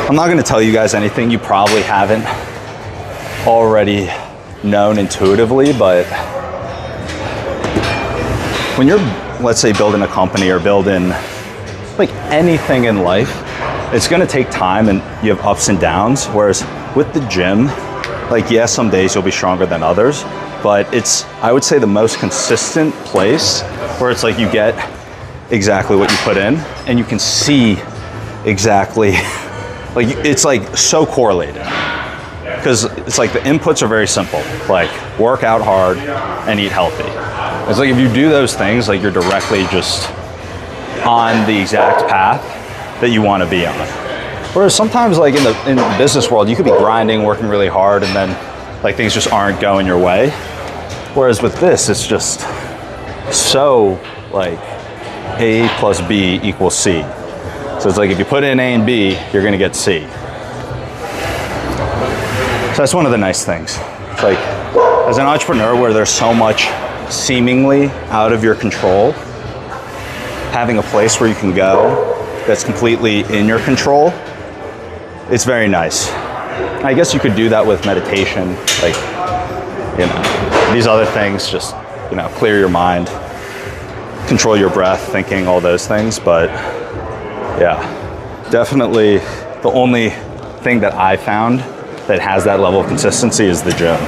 I'm not gonna tell you guys anything you probably haven't already known intuitively, but when you're, let's say, building a company or building like anything in life, it's gonna take time and you have ups and downs. Whereas with the gym, like, yeah, some days you'll be stronger than others, but it's, I would say, the most consistent place where it's like you get exactly what you put in and you can see exactly, like, it's like so correlated. Because it's like the inputs are very simple, like work out hard and eat healthy. It's like if you do those things, like you're directly just on the exact path that you want to be on. Whereas sometimes, like in the business world, you could be grinding, working really hard, and then like things just aren't going your way. Whereas with this, it's just so like A plus B equals C. So it's like if you put in A and B, you're gonna get C. So that's one of the nice things. It's like, as an entrepreneur where there's so much seemingly out of your control, having a place where you can go that's completely in your control, it's very nice. I guess you could do that with meditation, like, you know, these other things, just, you know, clear your mind, control your breath, thinking, all those things. But yeah, definitely the only thing that I found that has that level of consistency is the gym.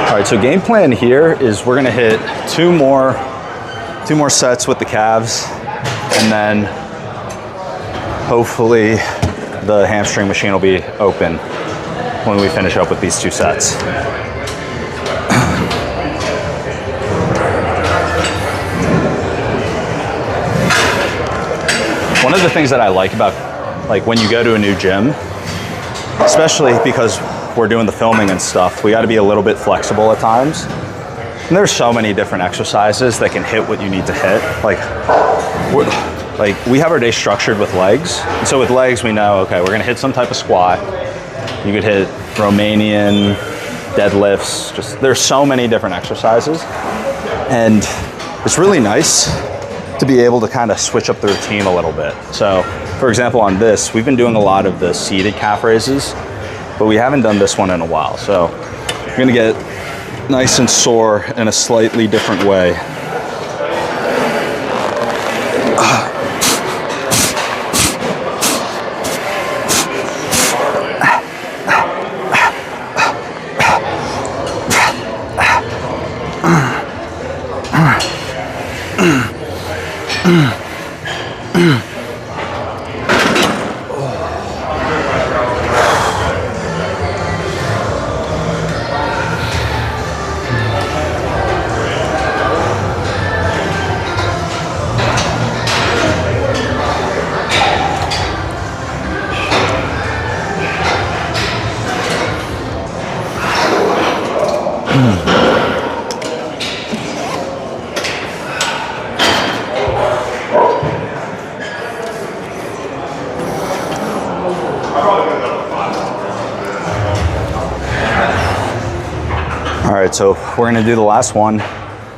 All right, so game plan here is we're gonna hit two more sets with the calves, and then hopefully the hamstring machine will be open when we finish up with these 2 sets. One of the things that I like about, like, when you go to a new gym, especially because we're doing the filming and stuff, we got to be a little bit flexible at times. And there's so many different exercises that can hit what you need to hit. Like we have our day structured with legs. And so with legs, we know, okay, we're gonna hit some type of squat. You could hit Romanian, deadlifts, just, there's so many different exercises. And it's really nice to be able to kind of switch up the routine a little bit. So for example, on this, we've been doing a lot of the seated calf raises, but we haven't done this one in a while. So you're gonna get nice and sore in a slightly different way. All right, so we're gonna do the last one.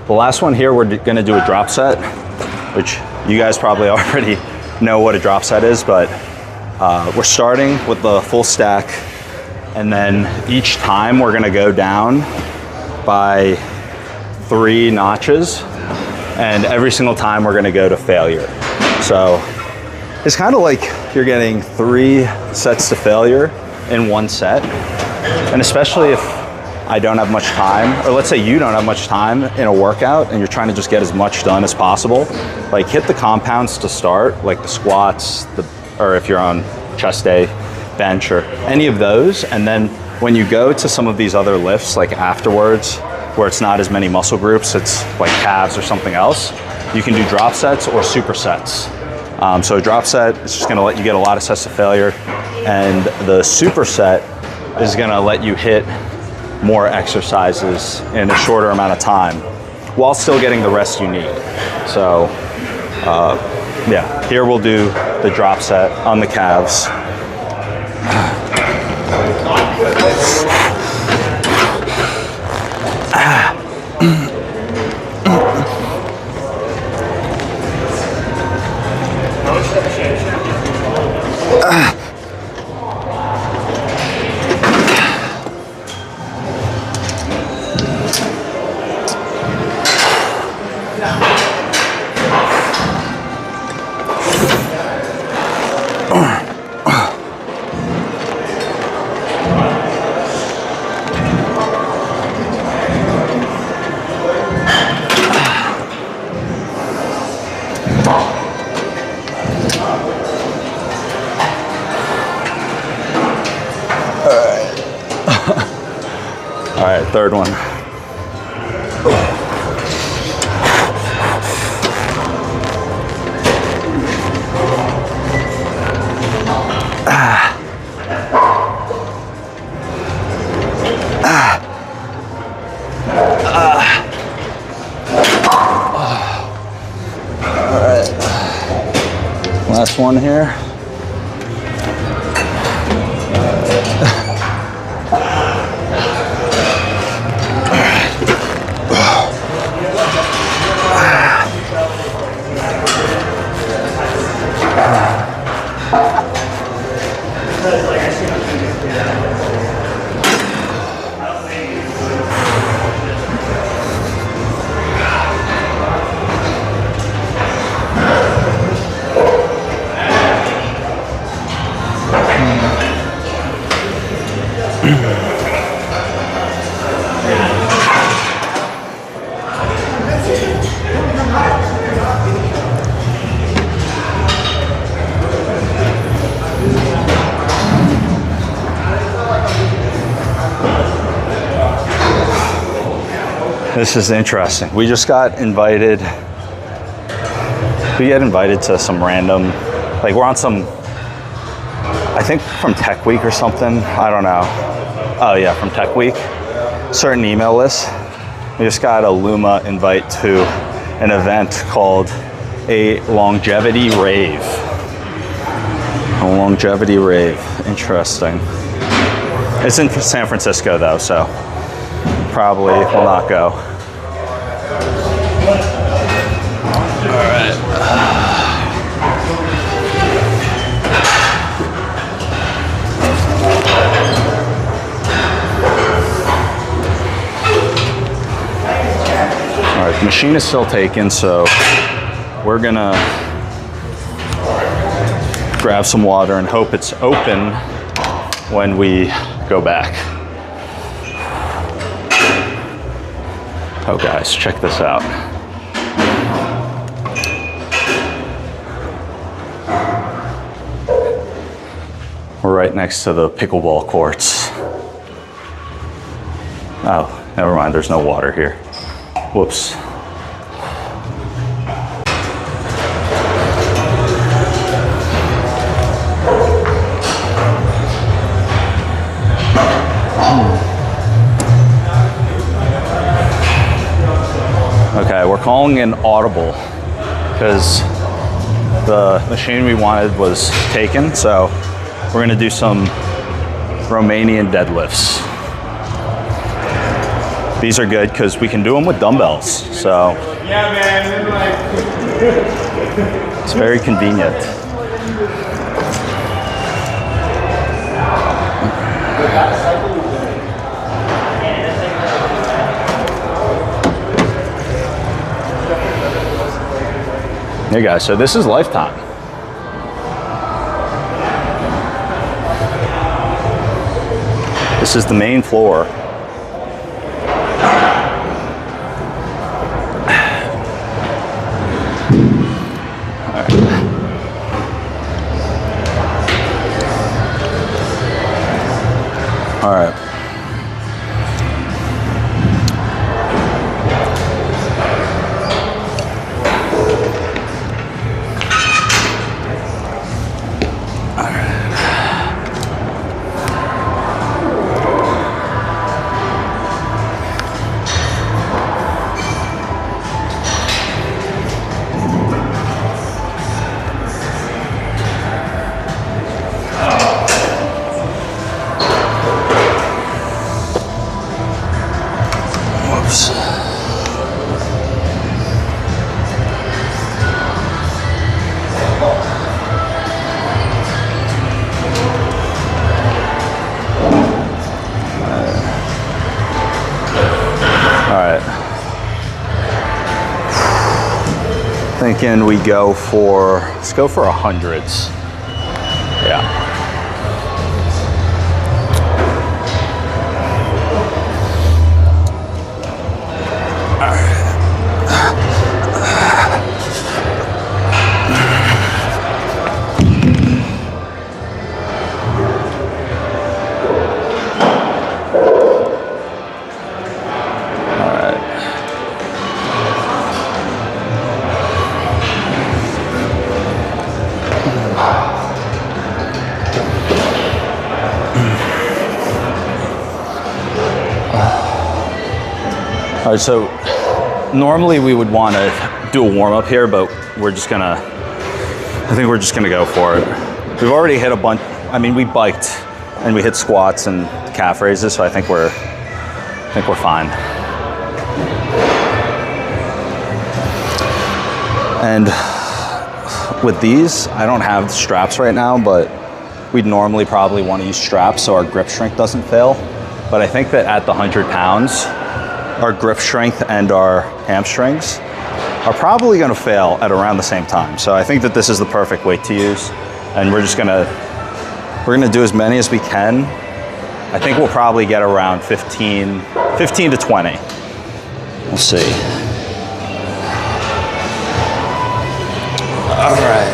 The last one here, we're gonna do a drop set, which you guys probably already know what a drop set is, but we're starting with the full stack, and then each time we're gonna go down by 3 notches, and every single time we're gonna go to failure. So it's kind of like you're getting 3 sets to failure in 1 set. And especially if I don't have much time, or let's say you don't have much time in a workout and you're trying to just get as much done as possible, like hit the compounds to start, like the squats, or if you're on chest day, bench, or any of those. And then when you go to some of these other lifts, like afterwards, where it's not as many muscle groups, it's like calves or something else, you can do drop sets or supersets. So a drop set is just gonna let you get a lot of sets to failure, and the superset is gonna let you hit more exercises in a shorter amount of time while still getting the rest you need. So yeah, here we'll do the drop set on the calves. All right, third one. All right, last one here. This is interesting. We just got invited. We get invited to some random, like we're on some, I think from Tech Week or something. I don't know. Oh yeah, from Tech Week. Certain email lists. We just got a Luma invite to an event called a longevity rave. A longevity rave. Interesting. It's in San Francisco though, so probably will not go. All right. All right, the machine is still taken, so we're gonna grab some water and hope it's open when we go back. Oh guys, check this out. We're right next to the pickleball courts. Oh, never mind, there's no water here. Whoops. Okay, we're calling an audible because the machine we wanted was taken, so we're gonna do some Romanian deadlifts. These are good because we can do them with dumbbells, so yeah, man. It's very convenient. Hey guys, so this is Lifetime. This is the main floor. All right. Thinking we go for, let's go for 100s. Yeah. All right, so normally we would want to do a warm up here, but we're just gonna, I think we're just gonna go for it. We've already hit a bunch, I mean, we biked and we hit squats and calf raises, so I think we're fine. And with these, I don't have straps right now, but we'd normally probably want to use straps so our grip strength doesn't fail. But I think that at the 100 pounds, our grip strength and our hamstrings are probably going to fail at around the same time. So I think that this is the perfect weight to use, and we're gonna do as many as we can. I think we'll probably get around 15 to 20. We'll see. All right.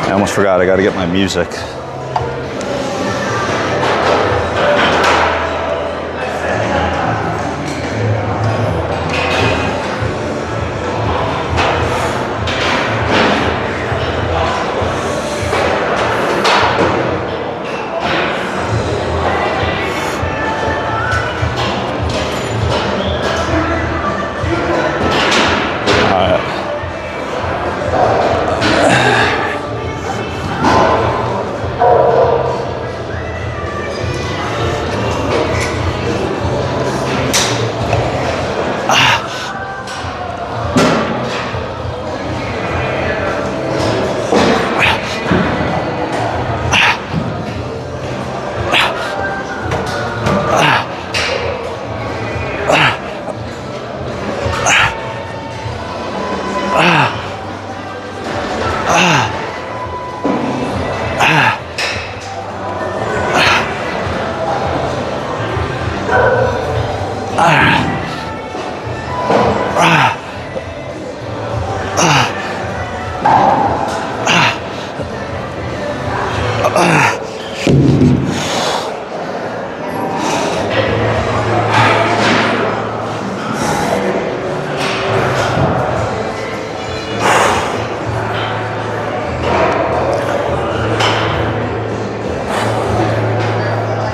I almost forgot, I got to get my music.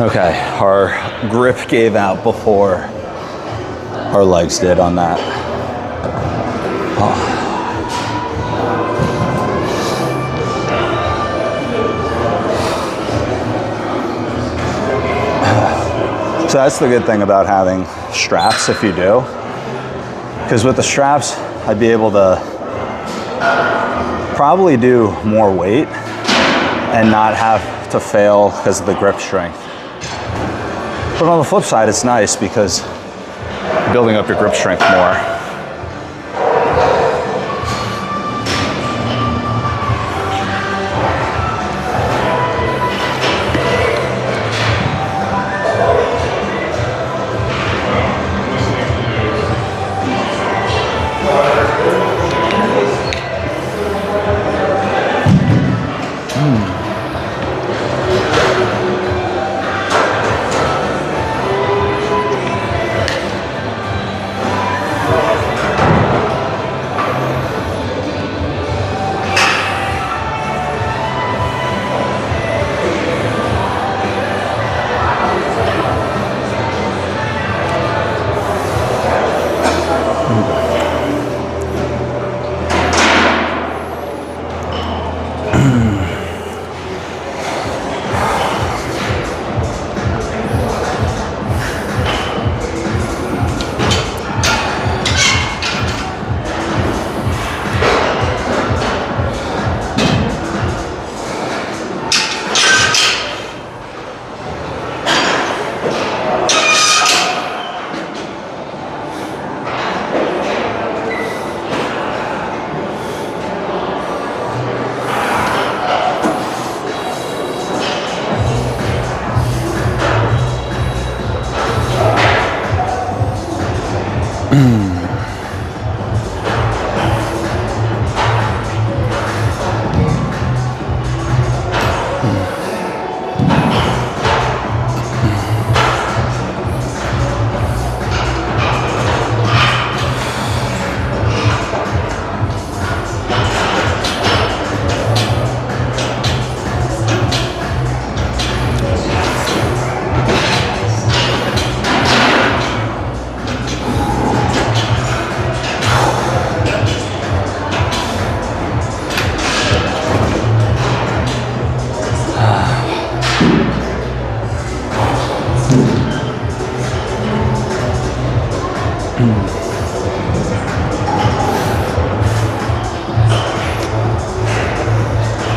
Okay, our grip gave out before our legs did on that. Oh. So that's the good thing about having straps if you do. Because with the straps, I'd be able to probably do more weight and not have to fail because of the grip strength. But on the flip side, it's nice because you're building up your grip strength more.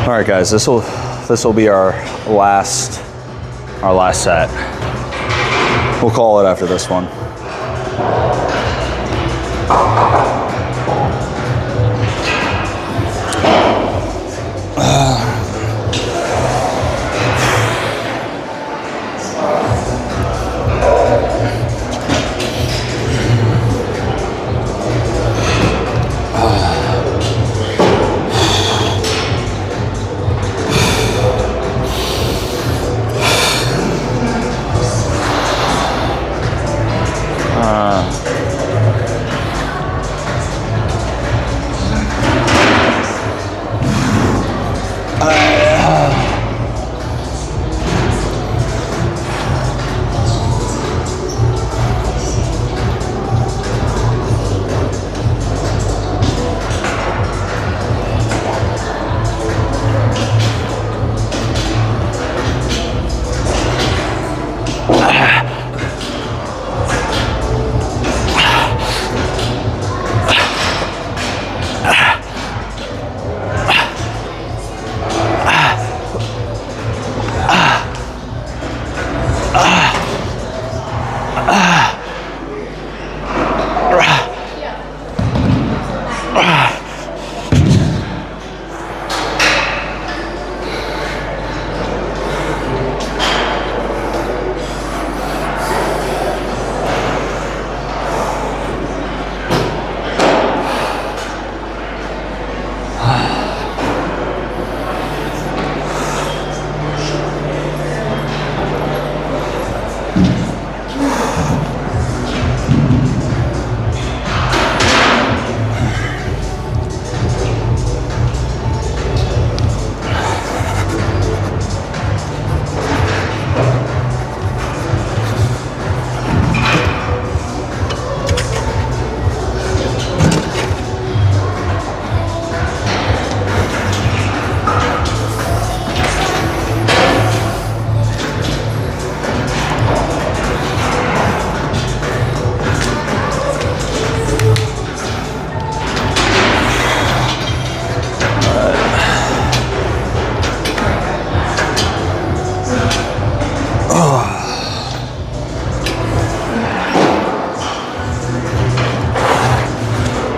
All right, guys, this will be our last set. We'll call it after this one.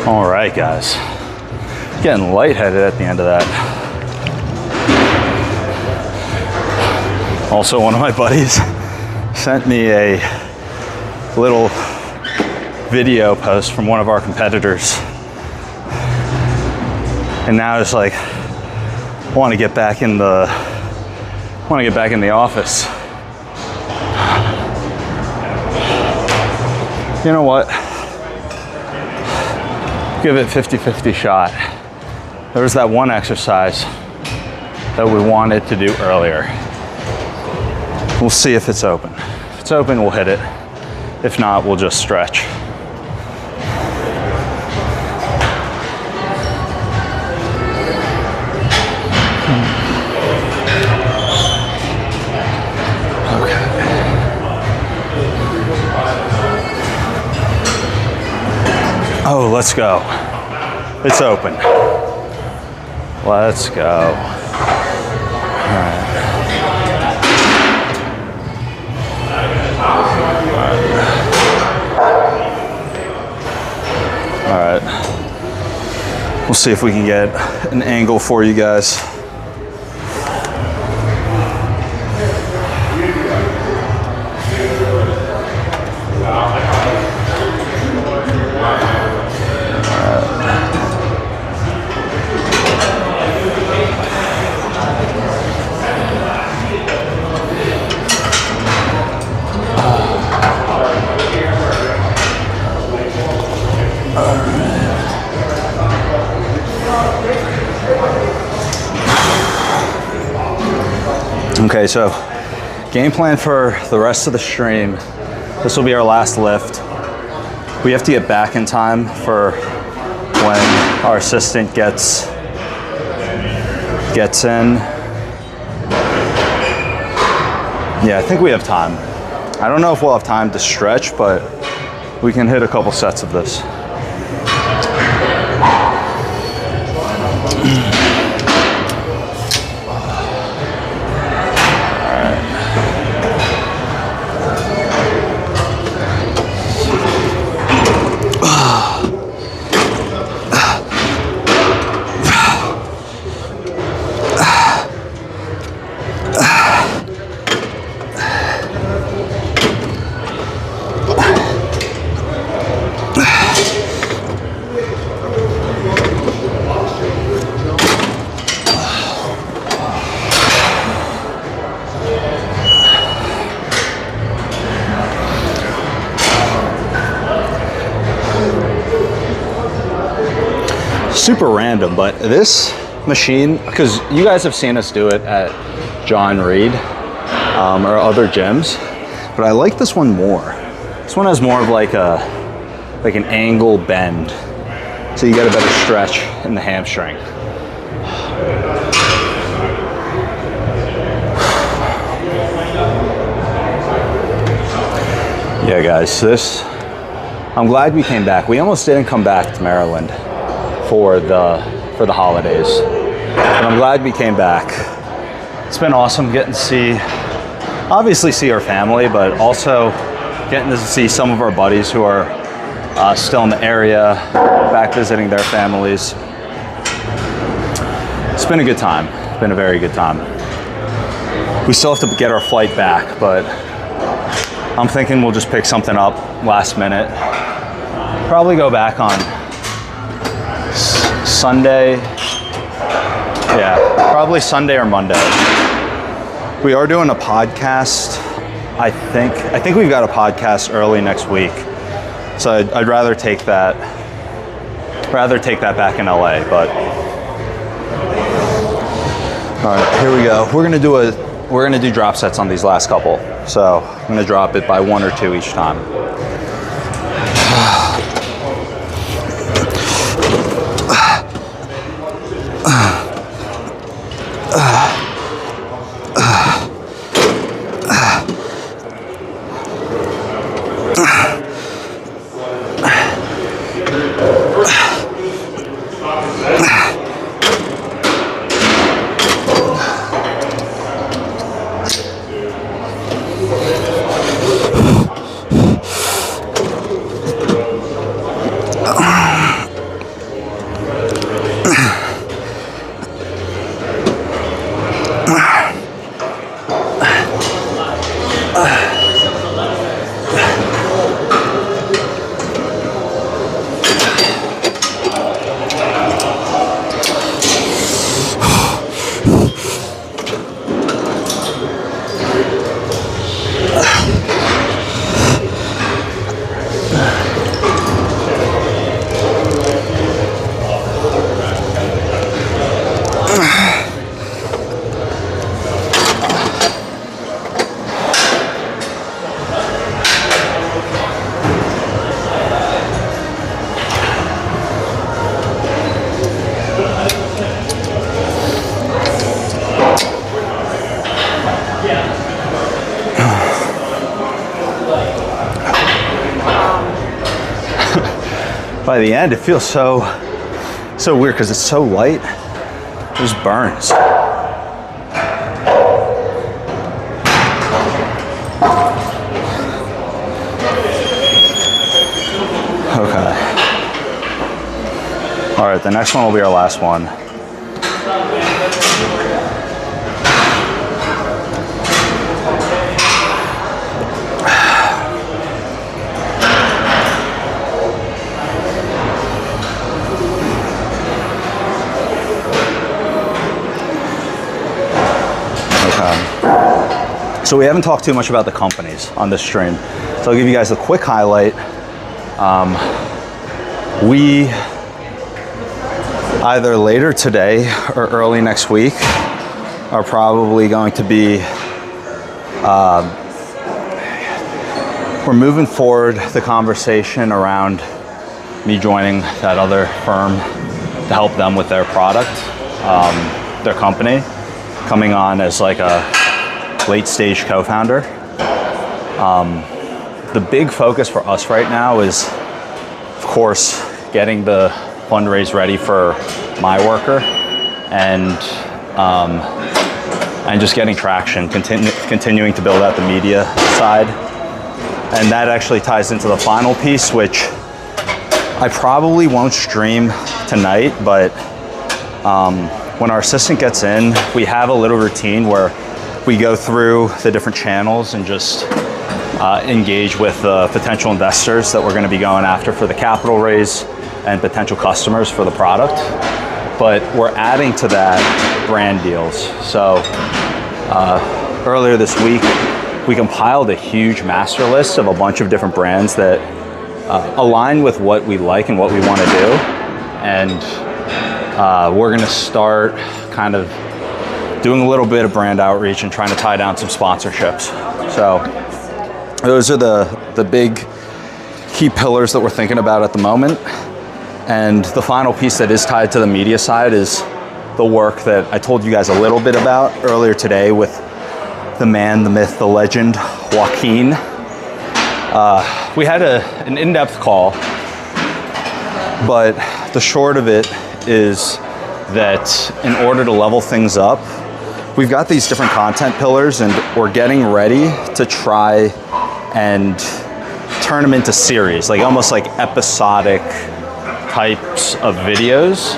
All right, guys. Getting lightheaded at the end of that. Also, one of my buddies sent me a little video post from one of our competitors. And now it's like, want to get back in the office. You know what? Give it 50-50 shot. There was that one exercise that we wanted to do earlier. We'll see if it's open. If it's open, we'll hit it. If not, we'll just stretch. Oh, let's go. It's open. Let's go. All right. All right. We'll see if we can get an angle for you guys. Okay, so game plan for the rest of the stream. This will be our last lift. We have to get back in time for when our assistant gets in. Yeah, I think we have time. I don't know if we'll have time to stretch, but we can hit a couple sets of this. Super random, but this machine, because you guys have seen us do it at John Reed or other gyms, but I like this one more. This one has more of like an angle bend, so you get a better stretch in the hamstring. Yeah, guys, I'm glad we came back. We almost didn't come back to Maryland for the holidays, but I'm glad we came back. It's been awesome getting to obviously see our family, but also getting to see some of our buddies who are still in the area, back visiting their families. It's been a good time. It's been a very good time. We still have to get our flight back, but I'm thinking we'll just pick something up last minute. Probably go back on Sunday. Yeah, probably Sunday or Monday. We are doing a podcast. I think we've got a podcast early next week. So I'd rather take that back in LA, but all right, here we go. We're gonna do drop sets on these last couple. So I'm gonna drop it by 1 or 2 each time. By the end, it feels so weird because it's so light. It just burns. Okay. All right, the next one will be our last one. So we haven't talked too much about the companies on this stream. So I'll give you guys a quick highlight. We either later today or early next week are probably going to be We're moving forward the conversation around me joining that other firm to help them with their product, their company, coming on as like a late stage co-founder. The big focus for us right now is, of course, getting the fundraise ready for My Worker and just getting traction, continuing to build out the media side. And that actually ties into the final piece, which I probably won't stream tonight, but when our assistant gets in, we have a little routine where we go through the different channels and just engage with the potential investors that we're going to be going after for the capital raise and potential customers for the product. But we're adding to that brand deals. So earlier this week, we compiled a huge master list of a bunch of different brands that align with what we like and what we want to do. And we're going to start kind of doing a little bit of brand outreach and trying to tie down some sponsorships. So those are the big key pillars that we're thinking about at the moment. And the final piece that is tied to the media side is the work that I told you guys a little bit about earlier today with the man, the myth, the legend, Joaquin. We had an in-depth call, but the short of it is that in order to level things up, we've got these different content pillars and we're getting ready to try and turn them into series, like almost like episodic types of videos.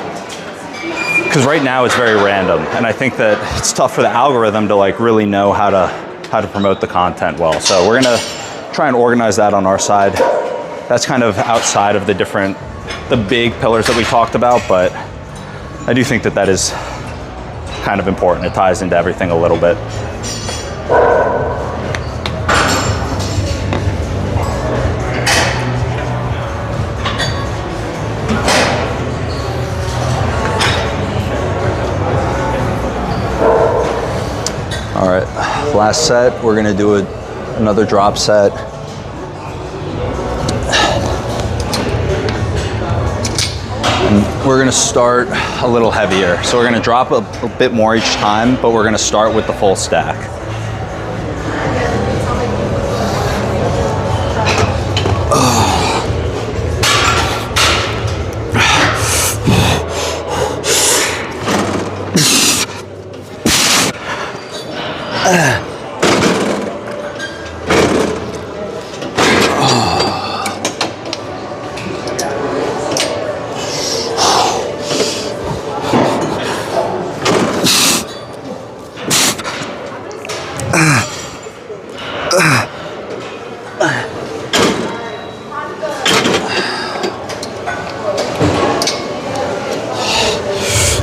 Because right now it's very random, and I think that it's tough for the algorithm to like really know how to promote the content well. So we're gonna try and organize that on our side. That's kind of outside of the big pillars that we talked about, but I do think that is kind of important. It ties into everything a little bit. All right, last set, we're gonna do another drop set. And we're gonna start a little heavier. So we're gonna drop a bit more each time, but we're gonna start with the full stack.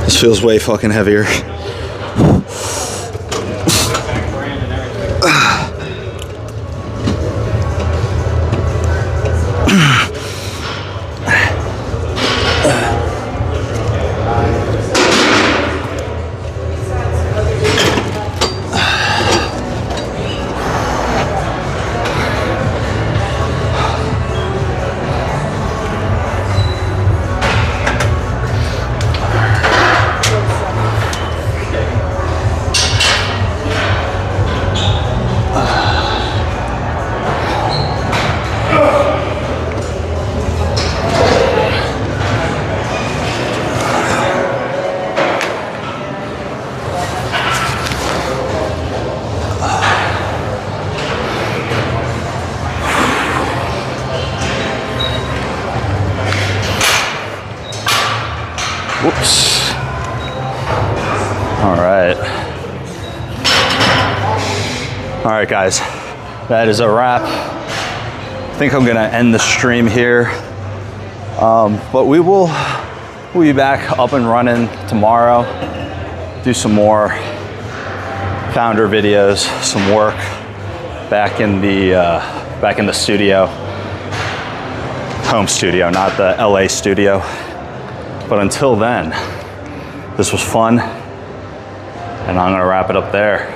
This feels way fucking heavier. Whoops. All right. All right, guys, that is a wrap. I think I'm gonna end the stream here. But we'll be back up and running tomorrow. Do some more founder videos, some work back in the studio, home studio, not the LA studio. But until then, this was fun, and I'm gonna wrap it up there.